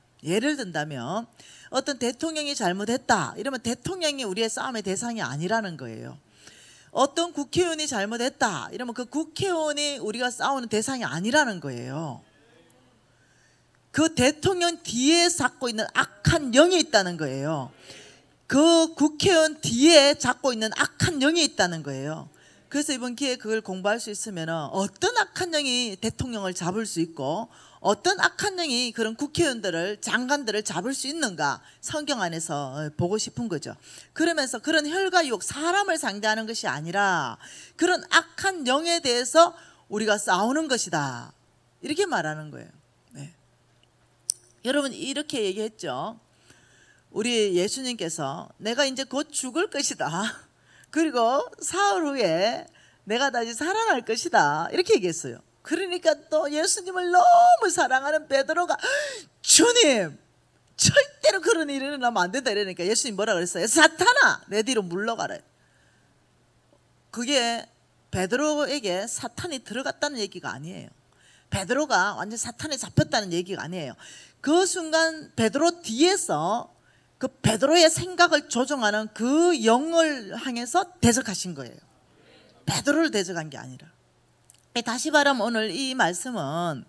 어떤 대통령이 잘못했다 이러면 대통령이 우리의 싸움의 대상이 아니라는 거예요. 어떤 국회의원이 잘못했다 이러면 그 국회의원이 우리가 싸우는 대상이 아니라는 거예요. 그 대통령 뒤에 잡고 있는 악한 영이 있다는 거예요. 그 국회의원 뒤에 잡고 있는 악한 영이 있다는 거예요. 그래서 이번 기회에 그걸 공부할 수 있으면 어떤 악한 영이 대통령을 잡을 수 있고 어떤 악한 영이 그런 국회의원들을 장관들을 잡을 수 있는가 성경 안에서 보고 싶은 거죠. 그러면서 그런 혈과 육 사람을 상대하는 것이 아니라 그런 악한 영에 대해서 우리가 싸우는 것이다 이렇게 말하는 거예요. 네. 여러분 이렇게 얘기했죠. 우리 예수님께서 내가 이제 곧 죽을 것이다. 그리고 사흘 후에 내가 다시 살아날 것이다 이렇게 얘기했어요. 그러니까 또 예수님을 너무 사랑하는 베드로가 주님 절대로 그런 일이 일어나면 안 된다 이러니까 예수님 뭐라 그랬어요? 사탄아 내 뒤로 물러가라. 그게 베드로에게 사탄이 들어갔다는 얘기가 아니에요. 베드로가 완전 사탄에 잡혔다는 얘기가 아니에요. 그 순간 베드로 뒤에서 그 베드로의 생각을 조종하는 그 영을 향해서 대적하신 거예요. 베드로를 대적한 게 아니라. 다시 말하면 오늘 이 말씀은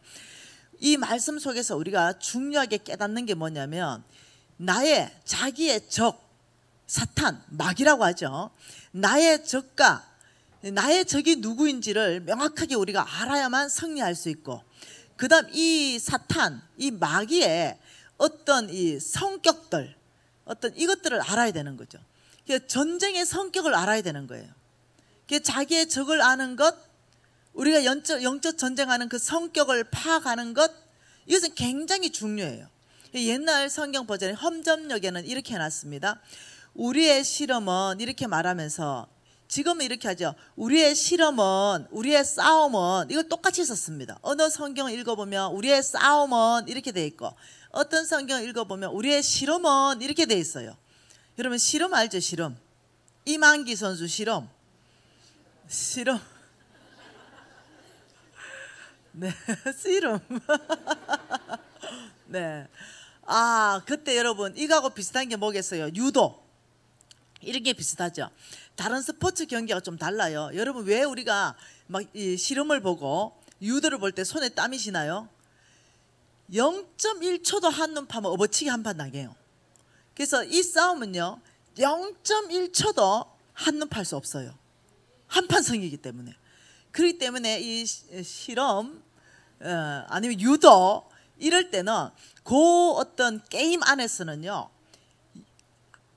이 말씀 속에서 우리가 중요하게 깨닫는 게 뭐냐면 자기의 적 사탄 마귀라고 하죠. 나의 적과 나의 적이 누구인지를 명확하게 우리가 알아야만 승리할 수 있고, 그 다음 이 사탄 이 마귀의 어떤 이 성격들 어떤 이것들을 알아야 되는 거죠. 전쟁의 성격을 알아야 되는 거예요. 자기의 적을 아는 것, 우리가 영적 전쟁하는 그 성격을 파악하는 것, 이것은 굉장히 중요해요. 옛날 성경 버전의 험점역에는 이렇게 해놨습니다. 우리의 실험은 이렇게 말하면서 지금은 이렇게 하죠. 우리의 실험은 우리의 싸움은 이걸 똑같이 썼습니다. 어느 성경을 읽어보면 우리의 싸움은 이렇게 돼 있고 어떤 성경을 읽어보면 우리의 실험은 이렇게 돼 있어요. 여러분 실험 알죠? 실험. 이만기 선수 실험. 네, 실험. 네. 그때 여러분 이거하고 비슷한 게 뭐겠어요? 유도. 이런 게 비슷하죠. 다른 스포츠 경기가 좀 달라요. 여러분 왜 우리가 막 이 실험을 보고 유도를 볼 때 손에 땀이 지나요? 0.1초도 한눈 파면 업어치기 한 판 나게요. 그래서 이 싸움은요 0.1초도 한눈 팔 수 없어요. 한판 승이기 때문에. 그렇기 때문에 이 실험 아니면 유도 이럴 때는 그 어떤 게임 안에서는요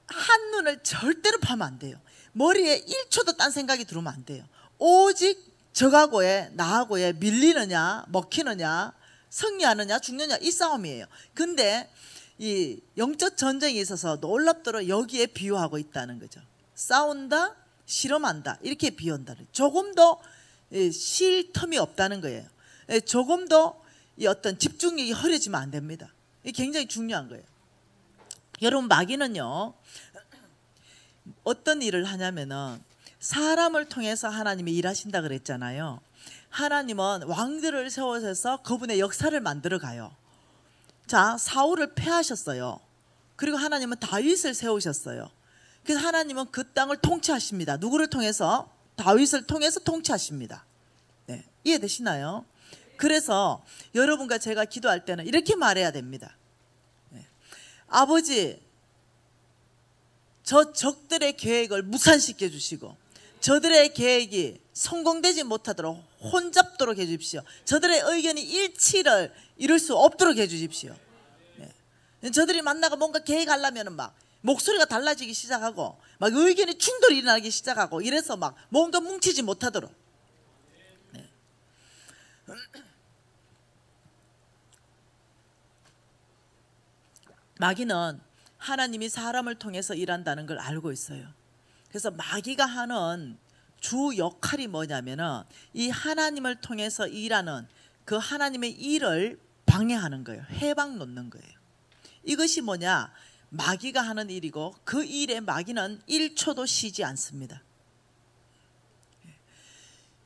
한눈을 절대로 파면 안 돼요. 머리에 1초도 딴 생각이 들어오면 안 돼요. 오직 적하고의 나하고의 밀리느냐 먹히느냐 승리하느냐 죽느냐 이 싸움이에요. 근데 이 영적 전쟁에 있어서 놀랍도록 여기에 비유하고 있다는 거죠. 싸운다 실험한다 이렇게 비유한다. 조금 더 쉴 틈이 없다는 거예요. 조금 더 이 어떤 집중력이 흐려지면 안 됩니다. 이게 굉장히 중요한 거예요. 여러분 마귀는요 어떤 일을 하냐면은 사람을 통해서 하나님이 일하신다 그랬잖아요. 하나님은 왕들을 세워서 그분의 역사를 만들어 가요. 자, 사울을 패하셨어요. 그리고 하나님은 다윗을 세우셨어요. 그래서 하나님은 그 땅을 통치하십니다. 누구를 통해서? 다윗을 통해서 통치하십니다. 네, 이해되시나요? 그래서 여러분과 제가 기도할 때는 이렇게 말해야 됩니다. 네. 아버지, 저 적들의 계획을 무산시켜 주시고 저들의 계획이 성공되지 못하도록 혼잡도록 해주십시오. 저들의 의견이 일치를 이룰 수 없도록 해주십시오. 네. 저들이 만나고 뭔가 계획하려면 막 목소리가 달라지기 시작하고 막 의견이 충돌이 일어나기 시작하고 이래서 막 뭔가 뭉치지 못하도록. 네. 마귀는 하나님이 사람을 통해서 일한다는 걸 알고 있어요. 그래서 마귀가 하는 주 역할이 뭐냐면은 이 하나님을 통해서 일하는 그 하나님의 일을 방해하는 거예요. 해방 놓는 거예요. 이것이 뭐냐? 마귀가 하는 일이고 그 일에 마귀는 1초도 쉬지 않습니다.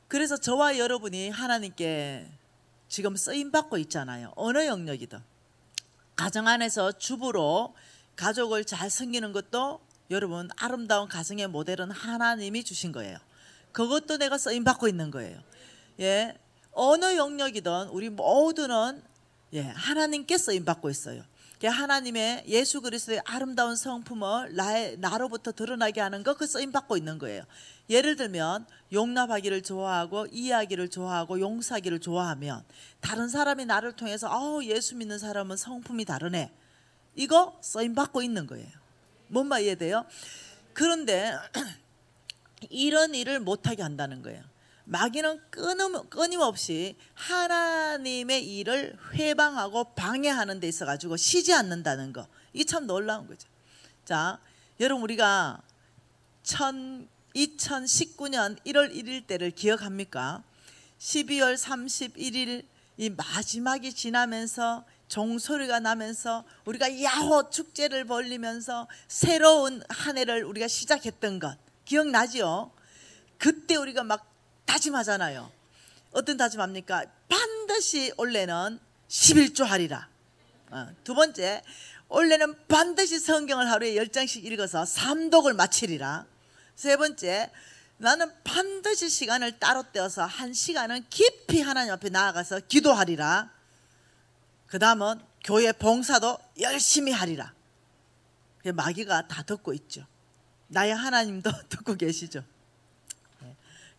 그래서 저와 여러분이 하나님께 지금 쓰임받고 있잖아요. 어느 영역이든. 가정 안에서 주부로 가족을 잘 섬기는 것도 여러분 아름다운 가정의 모델은 하나님이 주신 거예요. 그것도 내가 쓰임받고 있는 거예요. 예, 어느 영역이든 우리 모두는 예, 하나님께 쓰임받고 있어요. 하나님의 예수 그리스도의 아름다운 성품을 나로부터 드러나게 하는 거, 그 쓰임받고 있는 거예요. 예를 들면 용납하기를 좋아하고 이해하기를 좋아하고 용서하기를 좋아하면 다른 사람이 나를 통해서 예수 믿는 사람은 성품이 다르네, 이거 쓰임받고 있는 거예요. 뭔 말 이해돼요? 그런데 이런 일을 못하게 한다는 거예요. 마귀는 끊임없이 하나님의 일을 회방하고 방해하는 데 있어 가지고 쉬지 않는다는 거, 이게 참 놀라운 거죠. 자, 여러분 우리가 2019년 1월 1일 때를 기억합니까? 12월 31일 이 마지막이 지나면서 종소리가 나면서 우리가 야호 축제를 벌리면서 새로운 한 해를 우리가 시작했던 것 기억나죠? 그때 우리가 막 다짐하잖아요. 어떤 다짐합니까? 반드시 올해는 11조 하리라. 두 번째, 올해는 반드시 성경을 하루에 10장씩 읽어서 삼독을 마치리라. 세 번째, 나는 반드시 시간을 따로 떼어서 1시간은 깊이 하나님 앞에 나아가서 기도하리라. 그 다음은 교회 봉사도 열심히 하리라. 마귀가 다 듣고 있죠. 나의 하나님도 듣고 계시죠.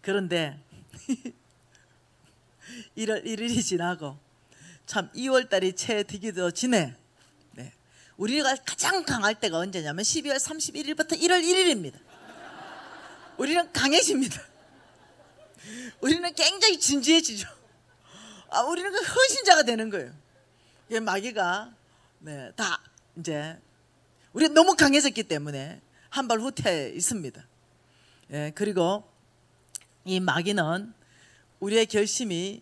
그런데 1월 1일이 지나고 참 2월달이 채 되기도 지네. 네. 우리가 가장 강할 때가 언제냐면 12월 31일부터 1월 1일입니다. 우리는 강해집니다. 우리는 굉장히 진지해지죠. 우리는 그 헌신자가 되는 거예요. 마귀가 다 이제 우리가 너무 강해졌기 때문에 한 발 후퇴해 있습니다. 그리고 이 마귀는 우리의 결심이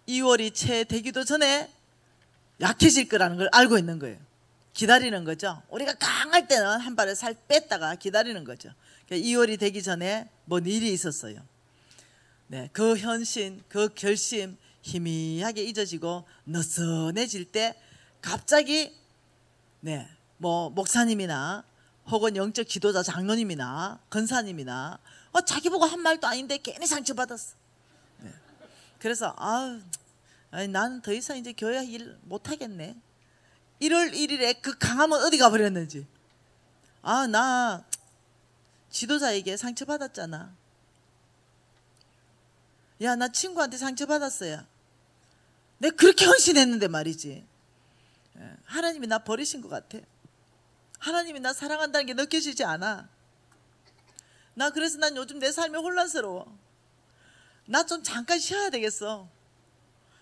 2월이 채 되기도 전에 약해질 거라는 걸 알고 있는 거예요. 기다리는 거죠. 우리가 강할 때는 한 발을 살 뺐다가 기다리는 거죠. 2월이 되기 전에 뭔 일이 있었어요. 네, 그 현신, 그 결심 희미하게 잊어지고 느슨해질 때 갑자기 뭐 목사님이나 혹은 영적 지도자 장로님이나 권사님이나 자기 보고 한 말도 아닌데 괜히 상처받았어. 네. 그래서 나는 더 이상 이제 교회 일 못하겠네. 1월 1일에 그 강함은 어디 가버렸는지. 나 지도자에게 상처받았잖아. 야, 나 친구한테 상처받았어요. 내가 그렇게 헌신했는데 말이지. 하나님이 나 버리신 것 같아. 하나님이 나 사랑한다는 게 느껴지지 않아. 그래서 난 요즘 내 삶이 혼란스러워. 나 좀 잠깐 쉬어야 되겠어.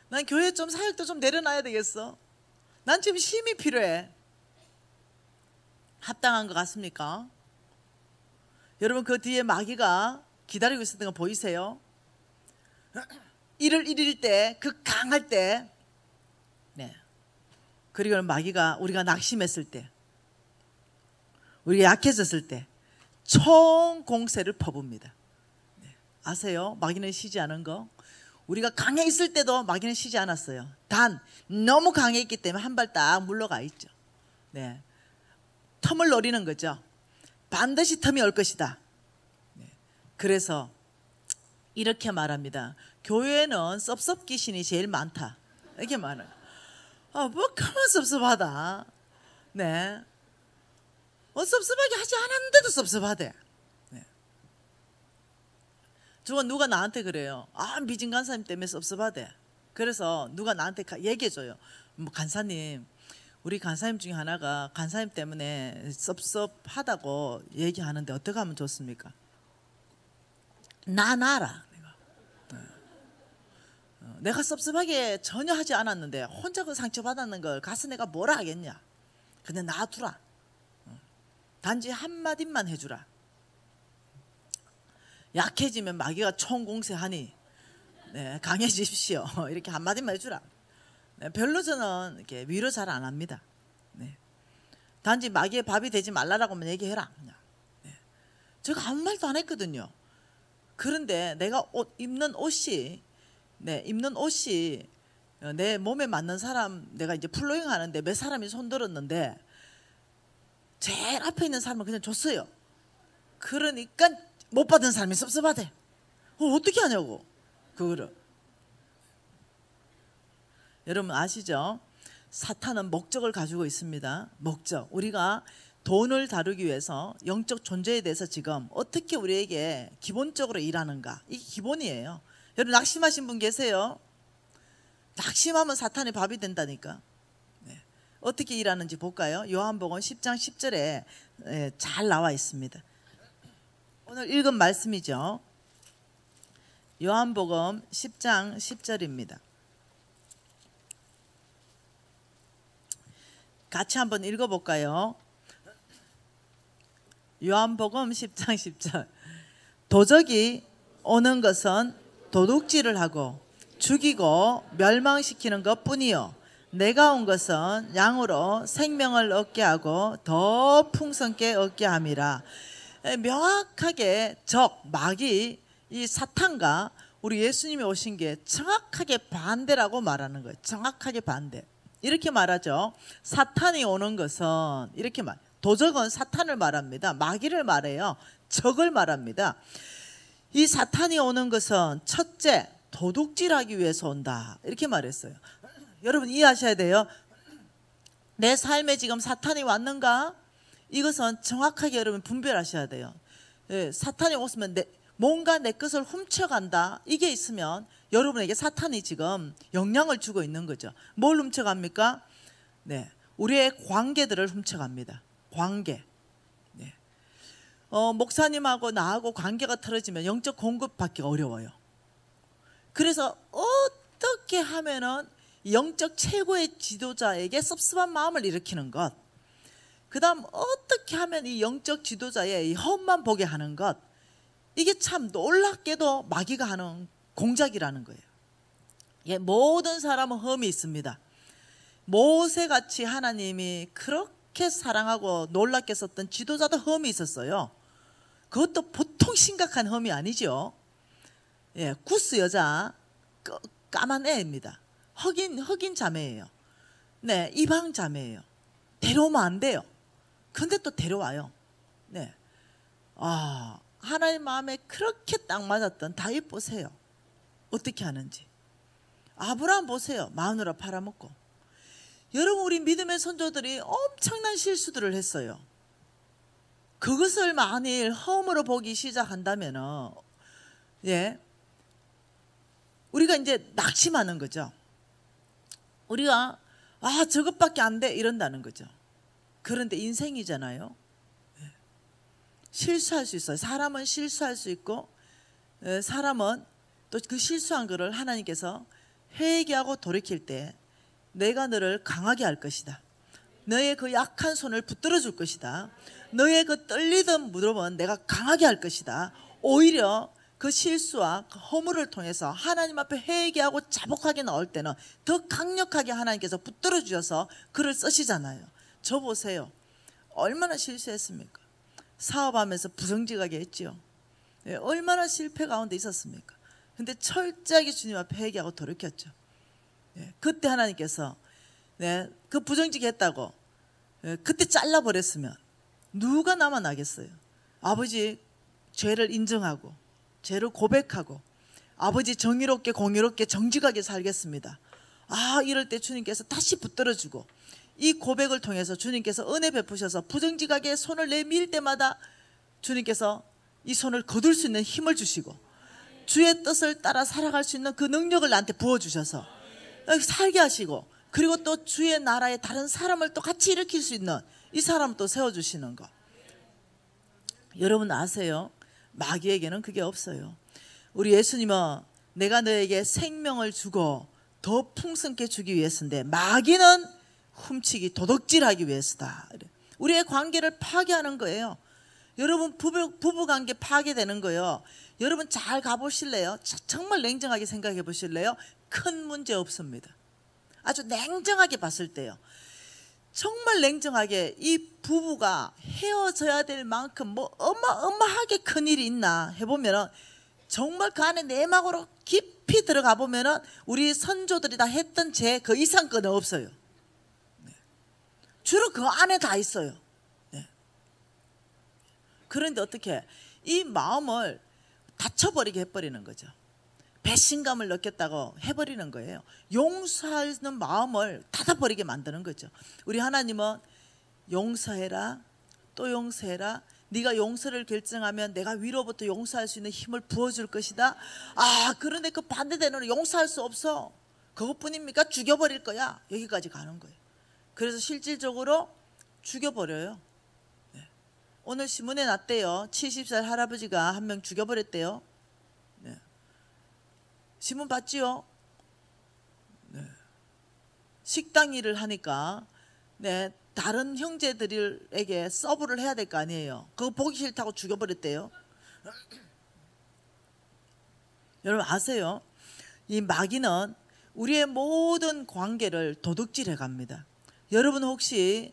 난 교회 좀 사역도 좀 내려놔야 되겠어. 난 지금 쉼이 필요해. 합당한 것 같습니까? 여러분 그 뒤에 마귀가 기다리고 있었던 거 보이세요? 1월 1일 때 그 강할 때 그리고 마귀가 우리가 낙심했을 때 우리가 약해졌을 때 총 공세를 퍼붓니다. 아세요? 마귀는 쉬지 않은 거. 우리가 강해 있을 때도 마귀는 쉬지 않았어요. 단 너무 강했기 때문에 한 발 딱 물러가 있죠. 틈을 노리는 거죠. 반드시 틈이 올 것이다. 그래서 이렇게 말합니다. 교회는 섭섭 귀신이 제일 많다. 이렇게 많아요. 뭐 가만 섭섭하다. 네. 섭섭하게 하지 않았는데도 섭섭하대. 네. 누가 나한테 그래요. 미진 간사님 때문에 섭섭하대. 그래서 누가 나한테 얘기해줘요. 뭐 간사님, 우리 간사님 중에 하나가 간사님 때문에 섭섭하다고 얘기하는데 어떻게 하면 좋습니까? 나라. 내가 섭섭하게 전혀 하지 않았는데 혼자 그 상처받았는 걸 가서 내가 뭐라 하겠냐. 그냥 놔두라. 단지 한마디만 해주라. 약해지면 마귀가 총공세하니 네, 강해지십시오. 이렇게 한마디만 해주라. 네, 별로 저는 이렇게 위로 잘 안 합니다. 네. 단지 마귀의 밥이 되지 말라라고만 얘기해라. 그냥. 네. 제가 아무 말도 안 했거든요. 그런데 내가 입는 옷이 내 몸에 맞는 사람, 내가 이제 플로잉 하는데 몇 사람이 손들었는데 제일 앞에 있는 사람은 그냥 줬어요. 그러니까 못 받은 사람이 섭섭하대. 어떻게 하냐고. 그거를. 여러분 아시죠? 사탄은 목적을 가지고 있습니다. 목적. 우리가 돈을 다루기 위해서 영적 존재에 대해서 지금 어떻게 우리에게 기본적으로 일하는가. 이게 기본이에요. 여러분 낙심하신 분 계세요? 낙심하면 사탄의 밥이 된다니까. 네. 어떻게 일하는지 볼까요? 요한복음 10장 10절에 잘 나와 있습니다. 오늘 읽은 말씀이죠. 요한복음 10장 10절입니다. 같이 한번 읽어볼까요? 요한복음 10장 10절. 도적이 오는 것은 도둑질을 하고 죽이고 멸망시키는 것뿐이요 내가 온 것은 양으로 생명을 얻게 하고 더 풍성케 얻게 함이라. 명확하게 마귀, 이 사탄과 우리 예수님이 오신 게 정확하게 반대라고 말하는 거예요. 정확하게 반대. 이렇게 말하죠. 사탄이 오는 것은 이렇게 도적은 사탄을 말합니다. 마귀를 말해요. 적을 말합니다. 이 사탄이 오는 것은 첫째 도둑질하기 위해서 온다. 이렇게 말했어요. 여러분 이해하셔야 돼요. 내 삶에 지금 사탄이 왔는가? 이것은 정확하게 여러분 분별하셔야 돼요. 사탄이 오면 뭔가 내 것을 훔쳐간다. 이게 있으면 여러분에게 사탄이 지금 영향을 주고 있는 거죠. 뭘 훔쳐갑니까? 네, 우리의 관계들을 훔쳐갑니다. 관계. 네. 목사님하고 나하고 관계가 틀어지면 영적 공급받기가 어려워요. 그래서 어떻게 하면은 영적 최고의 지도자에게 섭섭한 마음을 일으키는 것, 그 다음 어떻게 하면 이 영적 지도자의 이 험만 보게 하는 것, 이게 참 놀랍게도 마귀가 하는 공작이라는 거예요. 예, 모든 사람은 험이 있습니다. 모세같이 하나님이 그렇게 사랑하고 놀랍게 썼던 지도자도 험이 있었어요. 그것도 보통 심각한 험이 아니죠. 예, 구스 여자 까만 애입니다. 흑인 자매예요. 네, 이방 자매예요. 데려오면 안 돼요. 근데 또 데려와요. 네, 하나님 마음에 그렇게 딱 맞았던 다윗 보세요. 어떻게 하는지. 아브라함 보세요. 마누라 팔아먹고. 여러분 우리 믿음의 선조들이 엄청난 실수들을 했어요. 그것을 만일 험으로 보기 시작한다면은 예, 우리가 이제 낙심하는 거죠. 우리가 저것밖에 안 돼 이런다는 거죠. 그런데 인생이잖아요. 실수할 수 있어요. 사람은 실수할 수 있고 사람은 또 그 실수한 거를 하나님께서 회개하고 돌이킬 때 내가 너를 강하게 할 것이다. 너의 그 약한 손을 붙들어 줄 것이다. 너의 그 떨리던 무릎은 내가 강하게 할 것이다. 오히려 그 실수와 그 허물을 통해서 하나님 앞에 회개하고 자복하게 나올 때는 더 강력하게 하나님께서 붙들어 주셔서 글을 쓰시잖아요. 저 보세요. 얼마나 실수했습니까? 사업하면서 부정직하게 했지요. 얼마나 실패 가운데 있었습니까? 근데 철저하게 주님 앞에 회개하고 돌이켰죠. 그때 하나님께서 그 부정직했다고 그때 잘라버렸으면 누가 남아나겠어요? 아버지 죄를 인정하고 죄를 고백하고 아버지 정의롭게 공의롭게 정직하게 살겠습니다. 이럴 때 주님께서 다시 붙들어주고, 이 고백을 통해서 주님께서 은혜 베푸셔서 부정직하게 손을 내밀 때마다 주님께서 이 손을 거둘 수 있는 힘을 주시고, 주의 뜻을 따라 살아갈 수 있는 그 능력을 나한테 부어주셔서 살게 하시고, 그리고 또 주의 나라에 다른 사람을 또 같이 일으킬 수 있는 이 사람을 또 세워주시는 것. 여러분 아세요? 마귀에게는 그게 없어요. 우리 예수님은 내가 너에게 생명을 주고 더 풍성케 주기 위해서인데, 마귀는 훔치기 도둑질하기 위해서다. 우리의 관계를 파괴하는 거예요. 여러분 부부관계 파괴되는 거예요. 여러분 잘 가보실래요? 정말 냉정하게 생각해 보실래요? 큰 문제 없습니다. 아주 냉정하게 봤을 때요, 정말 냉정하게 이 부부가 헤어져야 될 만큼 뭐 어마어마하게 큰일이 있나 해보면은, 정말 그 안에 내막으로 깊이 들어가 보면은 우리 선조들이 다 했던 죄 그 이상 거는 없어요. 주로 그 안에 다 있어요. 그런데 어떻게 이 마음을 다쳐버리게 해버리는 거죠. 배신감을 느꼈다고 해버리는 거예요. 용서하는 마음을 닫아버리게 만드는 거죠. 우리 하나님은 용서해라, 또 용서해라, 네가 용서를 결정하면 내가 위로부터 용서할 수 있는 힘을 부어줄 것이다. 그런데 그 반대되는 용서할 수 없어. 그것뿐입니까? 죽여버릴 거야. 여기까지 가는 거예요. 그래서 실질적으로 죽여버려요. 오늘 신문에 났대요. 70살 할아버지가 한 명 죽여버렸대요. 신문 봤지요? 식당 일을 하니까 다른 형제들에게 서브를 해야 될 거 아니에요. 그거 보기 싫다고 죽여버렸대요. 여러분 아세요? 이 마귀는 우리의 모든 관계를 도둑질해 갑니다. 여러분 혹시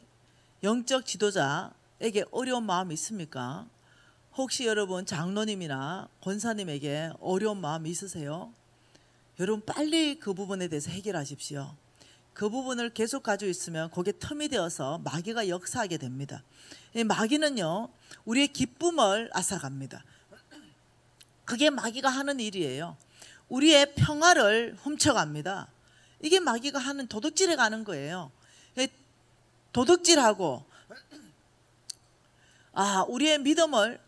영적 지도자에게 어려운 마음이 있습니까? 혹시 여러분 장로님이나 권사님에게 어려운 마음이 있으세요? 여러분 빨리 그 부분에 대해서 해결하십시오. 그 부분을 계속 가지고 있으면 거기에 틈이 되어서 마귀가 역사하게 됩니다. 이 마귀는요, 우리의 기쁨을 앗아갑니다. 그게 마귀가 하는 일이에요. 우리의 평화를 훔쳐갑니다. 이게 마귀가 하는, 도둑질해 가는 거예요. 도둑질하고 우리의 믿음을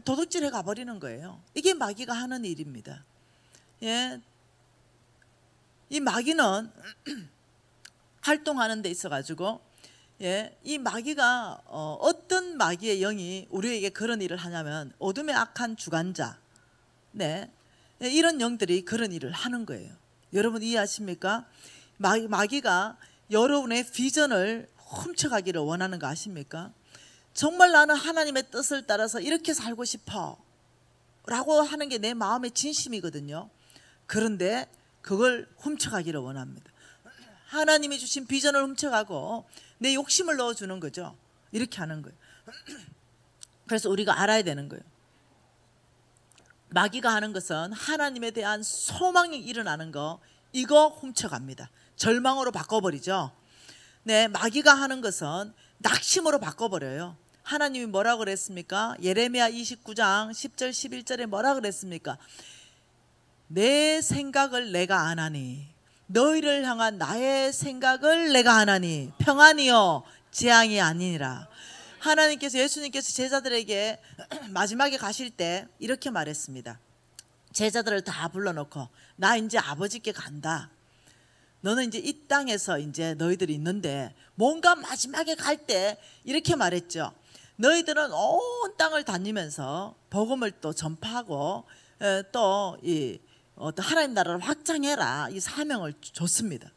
도둑질해 가버리는 거예요. 이게 마귀가 하는 일입니다. 이 마귀는 활동하는 데 있어 가지고 이 마귀가 어떤 마귀의 영이 우리에게 그런 일을 하냐면, 어둠의 악한 주관자, 이런 영들이 그런 일을 하는 거예요. 여러분 이해하십니까? 마귀가 여러분의 비전을 훔쳐가기를 원하는 거 아십니까? 정말 나는 하나님의 뜻을 따라서 이렇게 살고 싶어 라고 하는 게 내 마음의 진심이거든요. 그런데 그걸 훔쳐가기를 원합니다. 하나님이 주신 비전을 훔쳐가고 내 욕심을 넣어주는 거죠. 이렇게 하는 거예요. 그래서 우리가 알아야 되는 거예요. 마귀가 하는 것은 하나님에 대한 소망이 일어나는 거, 이거 훔쳐갑니다. 절망으로 바꿔버리죠. 마귀가 하는 것은 낙심으로 바꿔버려요. 하나님이 뭐라고 그랬습니까? 예레미야 29장 10절 11절에 뭐라고 그랬습니까? 내 생각을 내가 아나니, 너희를 향한 나의 생각을 내가 아나니 평안이요 재앙이 아니니라. 하나님께서, 예수님께서 제자들에게 마지막에 가실 때 이렇게 말했습니다. 제자들을 다 불러놓고, 나 이제 아버지께 간다. 너는 이제 이 땅에서 이제 너희들이 있는데 뭔가 마지막에 갈 때 이렇게 말했죠. 너희들은 온 땅을 다니면서 복음을 또 전파하고 또 이 하나님 나라를 확장해라, 이 사명을 줬습니다.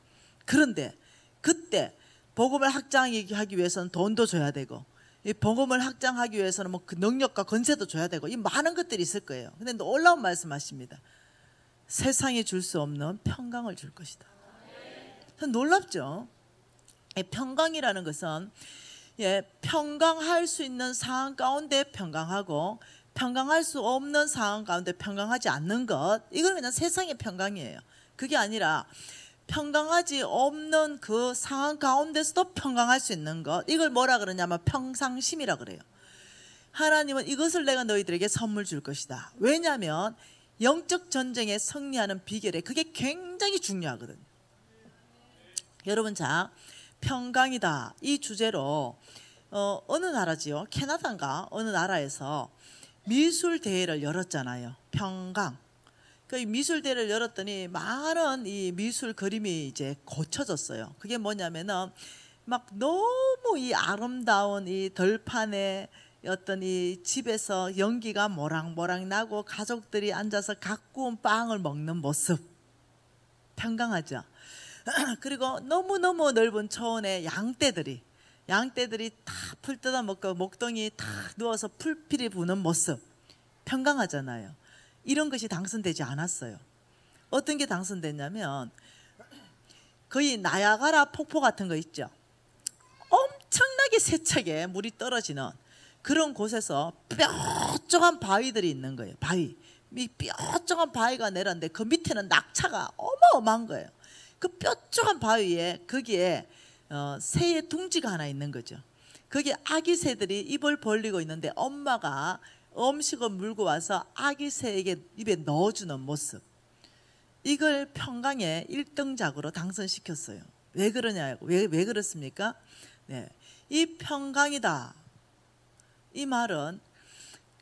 그런데 그때 복음을 확장하기 위해서는 돈도 줘야 되고, 이 복음을 확장하기 위해서는 뭐 그 능력과 권세도 줘야 되고, 이 많은 것들이 있을 거예요. 근데 놀라운 말씀하십니다. 세상이 줄 수 없는 평강을 줄 것이다. 놀랍죠? 평강이라는 것은 평강할 수 있는 상황 가운데 평강하고, 평강할 수 없는 상황 가운데 평강하지 않는 것, 이건 그냥 세상의 평강이에요. 그게 아니라 평강하지 없는 그 상황 가운데서도 평강할 수 있는 것, 이걸 뭐라 그러냐면 평상심이라 그래요. 하나님은 이것을 내가 너희들에게 선물 줄 것이다. 왜냐하면 영적 전쟁에 승리하는 비결에 그게 굉장히 중요하거든요. 여러분, 자, 평강이다 이 주제로 어느 나라지요? 캐나다인가 어느 나라에서 미술 대회를 열었잖아요. 평강. 그 미술 대회를 열었더니 많은 이 미술 그림이 이제 고쳐졌어요. 그게 뭐냐면은 막 너무 이 아름다운 이 들판에 어떤 이 집에서 연기가 모락모락 나고 가족들이 앉아서 각 구운 빵을 먹는 모습, 평강하죠. 그리고 너무너무 넓은 초원에 양떼들이 다 풀 뜯어 먹고 목동이 다 누워서 풀피리 부는 모습, 평강하잖아요. 이런 것이 당선되지 않았어요. 어떤 게 당선됐냐면 거의 나야가라 폭포 같은 거 있죠. 엄청나게 세차게 물이 떨어지는 그런 곳에서 뾰족한 바위들이 있는 거예요. 바위. 이 뾰족한 바위가 내렸는데 그 밑에는 낙차가 어마어마한 거예요. 그 뾰족한 바위에 거기에 새의 둥지가 하나 있는 거죠. 거기에 아기 새들이 입을 벌리고 있는데 엄마가 음식을 물고 와서 아기 새에게 입에 넣어주는 모습. 이걸 평강의 1등작으로 당선시켰어요. 왜 그러냐고. 왜 그렇습니까? 네. 이 평강이다. 이 말은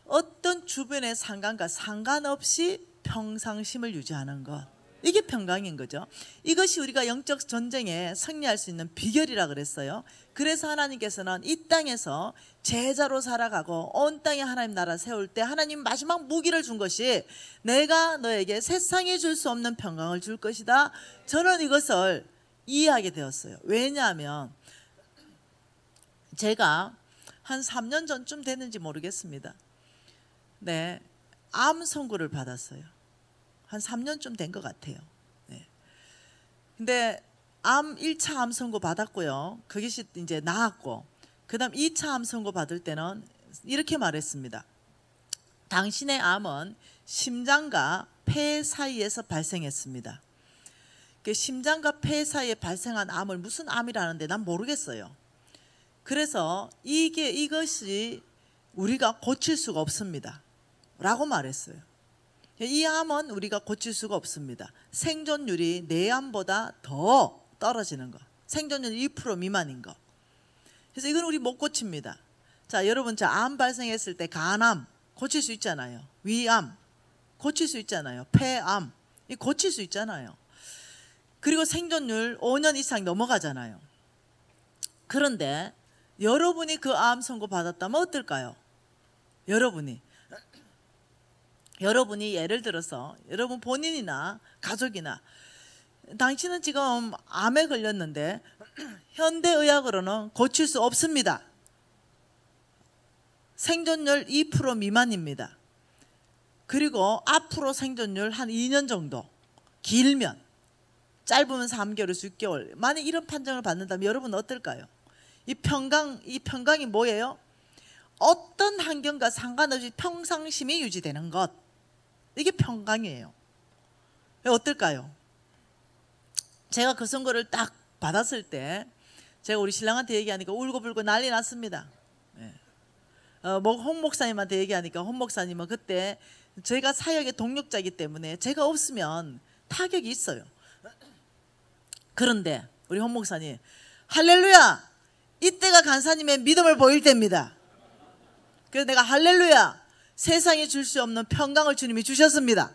어떤 주변의 상관과 상관없이 평상심을 유지하는 것. 이게 평강인 거죠. 이것이 우리가 영적 전쟁에 승리할 수 있는 비결이라 그랬어요. 그래서 하나님께서는 이 땅에서 제자로 살아가고 온 땅에 하나님 나라 세울 때 하나님 마지막 무기를 준 것이 내가 너에게 세상에 줄 수 없는 평강을 줄 것이다. 저는 이것을 이해하게 되었어요. 왜냐하면 제가 한 3년 전쯤 됐는지 모르겠습니다. 네, 암 선고를 받았어요. 한 3년쯤 된 것 같아요. 네. 근데 1차 암 선고 받았고요. 그것이 이제 나았고, 그 다음 2차 암 선고 받을 때는 이렇게 말했습니다. 당신의 암은 심장과 폐 사이에서 발생했습니다. 그 심장과 폐 사이에 발생한 암을 무슨 암이라는데 난 모르겠어요. 그래서 이것이 우리가 고칠 수가 없습니다. 라고 말했어요. 이 암은 우리가 고칠 수가 없습니다. 생존율이 내 암보다 더 떨어지는 거. 생존율 2% 미만인 거. 그래서 이건 우리 못 고칩니다. 자, 여러분, 암 발생했을 때 간암 고칠 수 있잖아요. 위암 고칠 수 있잖아요. 폐암 고칠 수 있잖아요. 그리고 생존율 5년 이상 넘어가잖아요. 그런데 여러분이 그 암 선고 받았다면 어떨까요? 여러분이 예를 들어서 여러분 본인이나 가족이나 당신은 지금 암에 걸렸는데 현대의학으로는 고칠 수 없습니다. 생존율 2% 미만입니다. 그리고 앞으로 생존율 한 2년 정도, 길면 짧으면 3개월에서 6개월. 만약 이런 판정을 받는다면 여러분 어떨까요? 이 평강이 뭐예요? 어떤 환경과 상관없이 평상심이 유지되는 것. 이게 평강이에요. 어떨까요? 제가 그 선거를 딱 받았을 때 제가 우리 신랑한테 얘기하니까 울고불고 난리 났습니다. 홍 목사님한테 얘기하니까 홍 목사님은 그때 제가 사역의 동력자이기 때문에 제가 없으면 타격이 있어요. 그런데 우리 홍 목사님, 할렐루야! 이때가 간사님의 믿음을 보일 때입니다. 그래서 내가 할렐루야! 세상에 줄 수 없는 평강을 주님이 주셨습니다.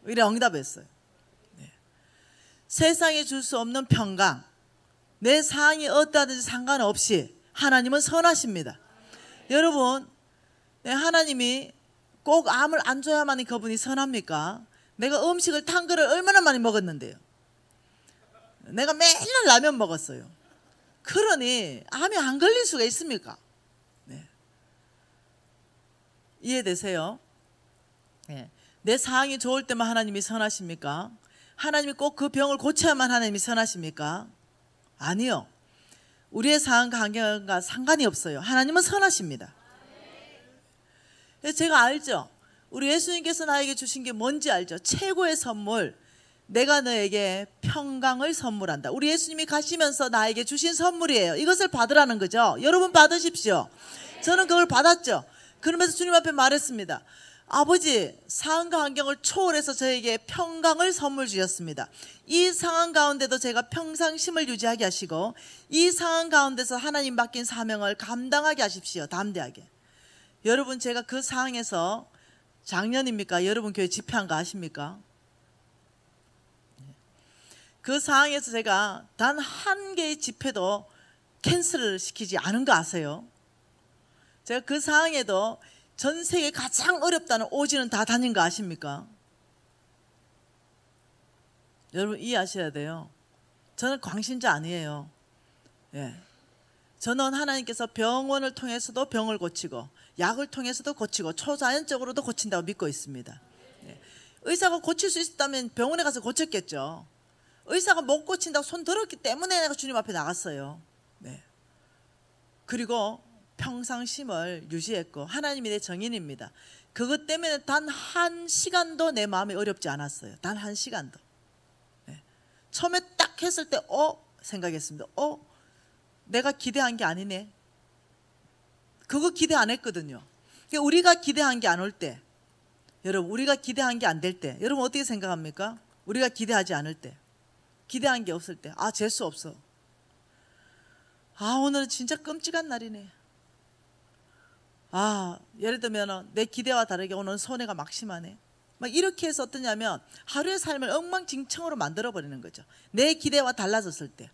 이래 응답했어요. 네. 세상에 줄 수 없는 평강, 내 상황이 어떠하든지 상관없이 하나님은 선하십니다. 여러분, 하나님이 꼭 암을 안 줘야만 그분이 선합니까? 내가 음식을 탄 그릇 얼마나 많이 먹었는데요. 내가 맨날 라면 먹었어요. 그러니 암이 안 걸릴 수가 있습니까? 네. 이해되세요? 네. 내 상황이 좋을 때만 하나님이 선하십니까? 하나님이 꼭 그 병을 고쳐야만 하나님이 선하십니까? 아니요. 우리의 상황과 환경과 상관이 없어요. 하나님은 선하십니다. 제가 알죠. 우리 예수님께서 나에게 주신 게 뭔지 알죠. 최고의 선물, 내가 너에게 평강을 선물한다. 우리 예수님이 가시면서 나에게 주신 선물이에요. 이것을 받으라는 거죠. 여러분 받으십시오. 저는 그걸 받았죠. 그러면서 주님 앞에 말했습니다. 아버지, 상황과 환경을 초월해서 저에게 평강을 선물 주셨습니다. 이 상황 가운데도 제가 평상심을 유지하게 하시고 이 상황 가운데서 하나님 맡긴 사명을 감당하게 하십시오. 담대하게. 여러분, 제가 그 상황에서 작년입니까? 여러분 교회 집회한 거 아십니까? 그 상황에서 제가 단 한 개의 집회도 캔슬을 시키지 않은 거 아세요? 제가 그 상황에도 전 세계 가장 어렵다는 오지는 다 다닌 거 아십니까? 여러분 이해하셔야 돼요. 저는 광신자 아니에요. 예. 저는 하나님께서 병원을 통해서도 병을 고치고 약을 통해서도 고치고 초자연적으로도 고친다고 믿고 있습니다. 예. 의사가 고칠 수 있었다면 병원에 가서 고쳤겠죠. 의사가 못 고친다고 손 들었기 때문에 내가 주님 앞에 나갔어요. 네. 그리고 평상심을 유지했고 하나님이 내 정인입니다. 그것 때문에 단 한 시간도 내 마음이 어렵지 않았어요. 단 한 시간도. 네. 처음에 딱 했을 때 생각했습니다. 내가 기대한 게 아니네. 그거 기대 안 했거든요. 우리가 기대한 게 안 올 때, 여러분 우리가 기대한 게 안 될 때, 여러분 어떻게 생각합니까? 우리가 기대하지 않을 때, 기대한 게 없을 때, 재수 없어. 오늘은 진짜 끔찍한 날이네. 예를 들면 내 기대와 다르게 오늘은 손해가 막심하네. 막 이렇게 해서 어떠냐면 하루의 삶을 엉망진창으로 만들어버리는 거죠. 내 기대와 달라졌을 때.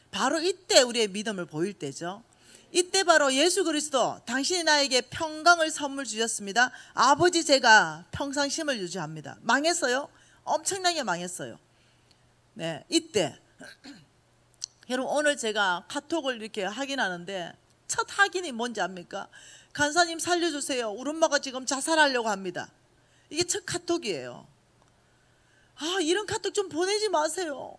바로 이때 우리의 믿음을 보일 때죠. 이때 바로 예수 그리스도, 당신이 나에게 평강을 선물 주셨습니다. 아버지, 제가 평상심을 유지합니다. 망했어요? 엄청나게 망했어요. 네, 이때 여러분 오늘 제가 카톡을 이렇게 확인하는데 첫 확인이 뭔지 압니까? 간사님 살려주세요. 우리 엄마가 지금 자살하려고 합니다. 이게 첫 카톡이에요. 이런 카톡 좀 보내지 마세요.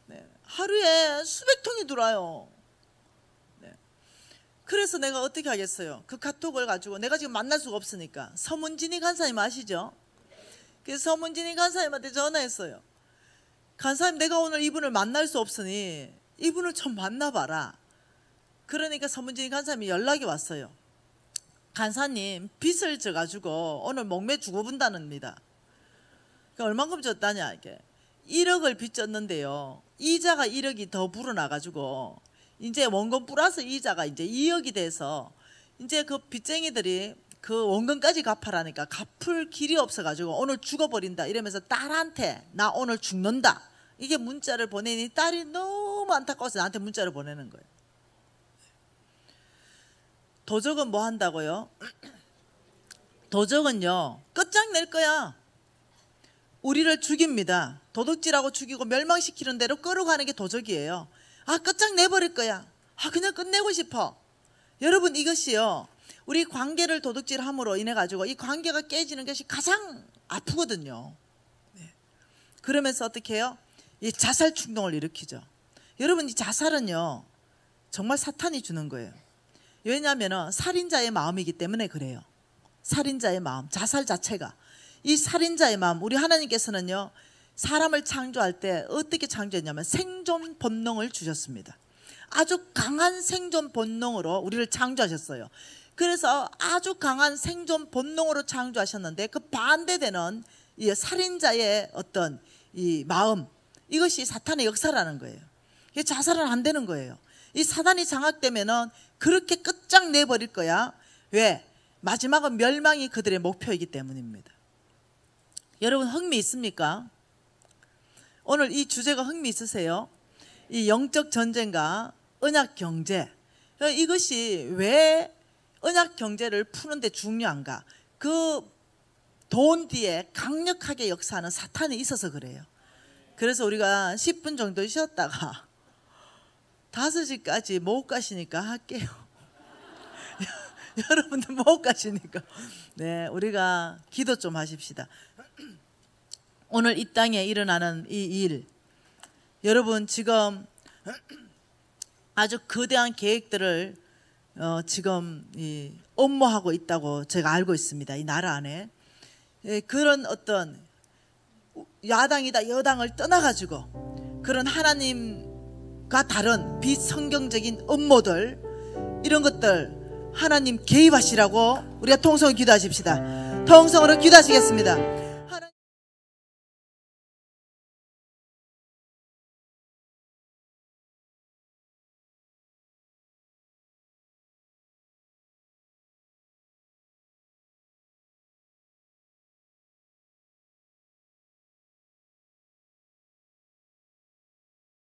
네, 하루에 수백 통이 들어와요. 네. 그래서 내가 어떻게 하겠어요? 그 카톡을 가지고 내가 지금 만날 수가 없으니까 서문진이 간사님 아시죠? 그래서 서문진이 간사님한테 전화했어요. 간사님, 내가 오늘 이분을 만날 수 없으니 이분을 좀 만나봐라. 그러니까 서문진이 간사님이 연락이 왔어요. 간사님, 빚을 져가지고 오늘 목매 죽어본다는니다. 그러니까 얼만큼 졌다냐, 이게 1억을 빚 졌는데요. 이자가 1억이 더 불어나가지고 이제 원금 플러스 이자가 이제 2억이 돼서 이제 그 빚쟁이들이 그 원금까지 갚아라니까 갚을 길이 없어가지고 오늘 죽어버린다 이러면서 딸한테 나 오늘 죽는다 이게 문자를 보내니 딸이 너무 안타까워서 나한테 문자를 보내는 거예요. 도적은 뭐 한다고요? 도적은요 끝장낼 거야. 우리를 죽입니다. 도둑질하고 죽이고 멸망시키는 대로 끌어가는 게 도적이에요. 끝장내버릴 거야. 그냥 끝내고 싶어. 여러분 이것이요 우리 관계를 도둑질함으로 인해 가지고 이 관계가 깨지는 것이 가장 아프거든요. 네. 그러면서 어떻게 해요? 이 자살 충동을 일으키죠. 여러분 이 자살은요 정말 사탄이 주는 거예요. 왜냐하면 살인자의 마음이기 때문에 그래요. 살인자의 마음, 자살 자체가 이 살인자의 마음. 우리 하나님께서는요 사람을 창조할 때 어떻게 창조했냐면 생존 본능을 주셨습니다. 아주 강한 생존 본능으로 우리를 창조하셨어요. 그래서 아주 강한 생존 본능으로 창조하셨는데 그 반대되는 이 살인자의 어떤 이 마음, 이것이 사탄의 역사라는 거예요. 이게 자살은 안 되는 거예요. 이 사단이 장악되면은 그렇게 끝장내버릴 거야. 왜? 마지막은 멸망이 그들의 목표이기 때문입니다. 여러분 흥미 있습니까? 오늘 이 주제가 흥미 있으세요? 이 영적 전쟁과 언약 경제, 이것이 왜 언약 경제를 푸는데 중요한가? 그 돈 뒤에 강력하게 역사하는 사탄이 있어서 그래요. 그래서 우리가 10분 정도 쉬었다가 5시까지 못 가시니까 할게요. 여러분들 못 가시니까 네, 우리가 기도 좀 하십시다. 오늘 이 땅에 일어나는 이 일, 여러분 지금 아주 거대한 계획들을 지금 업무하고 있다고 제가 알고 있습니다. 이 나라 안에 그런 어떤 야당이다 여당을 떠나가지고 그런 하나님과 다른 비성경적인 음모들 이런 것들 하나님 개입하시라고 우리가 통성을 기도하십시다. 통성으로 기도하시겠습니다.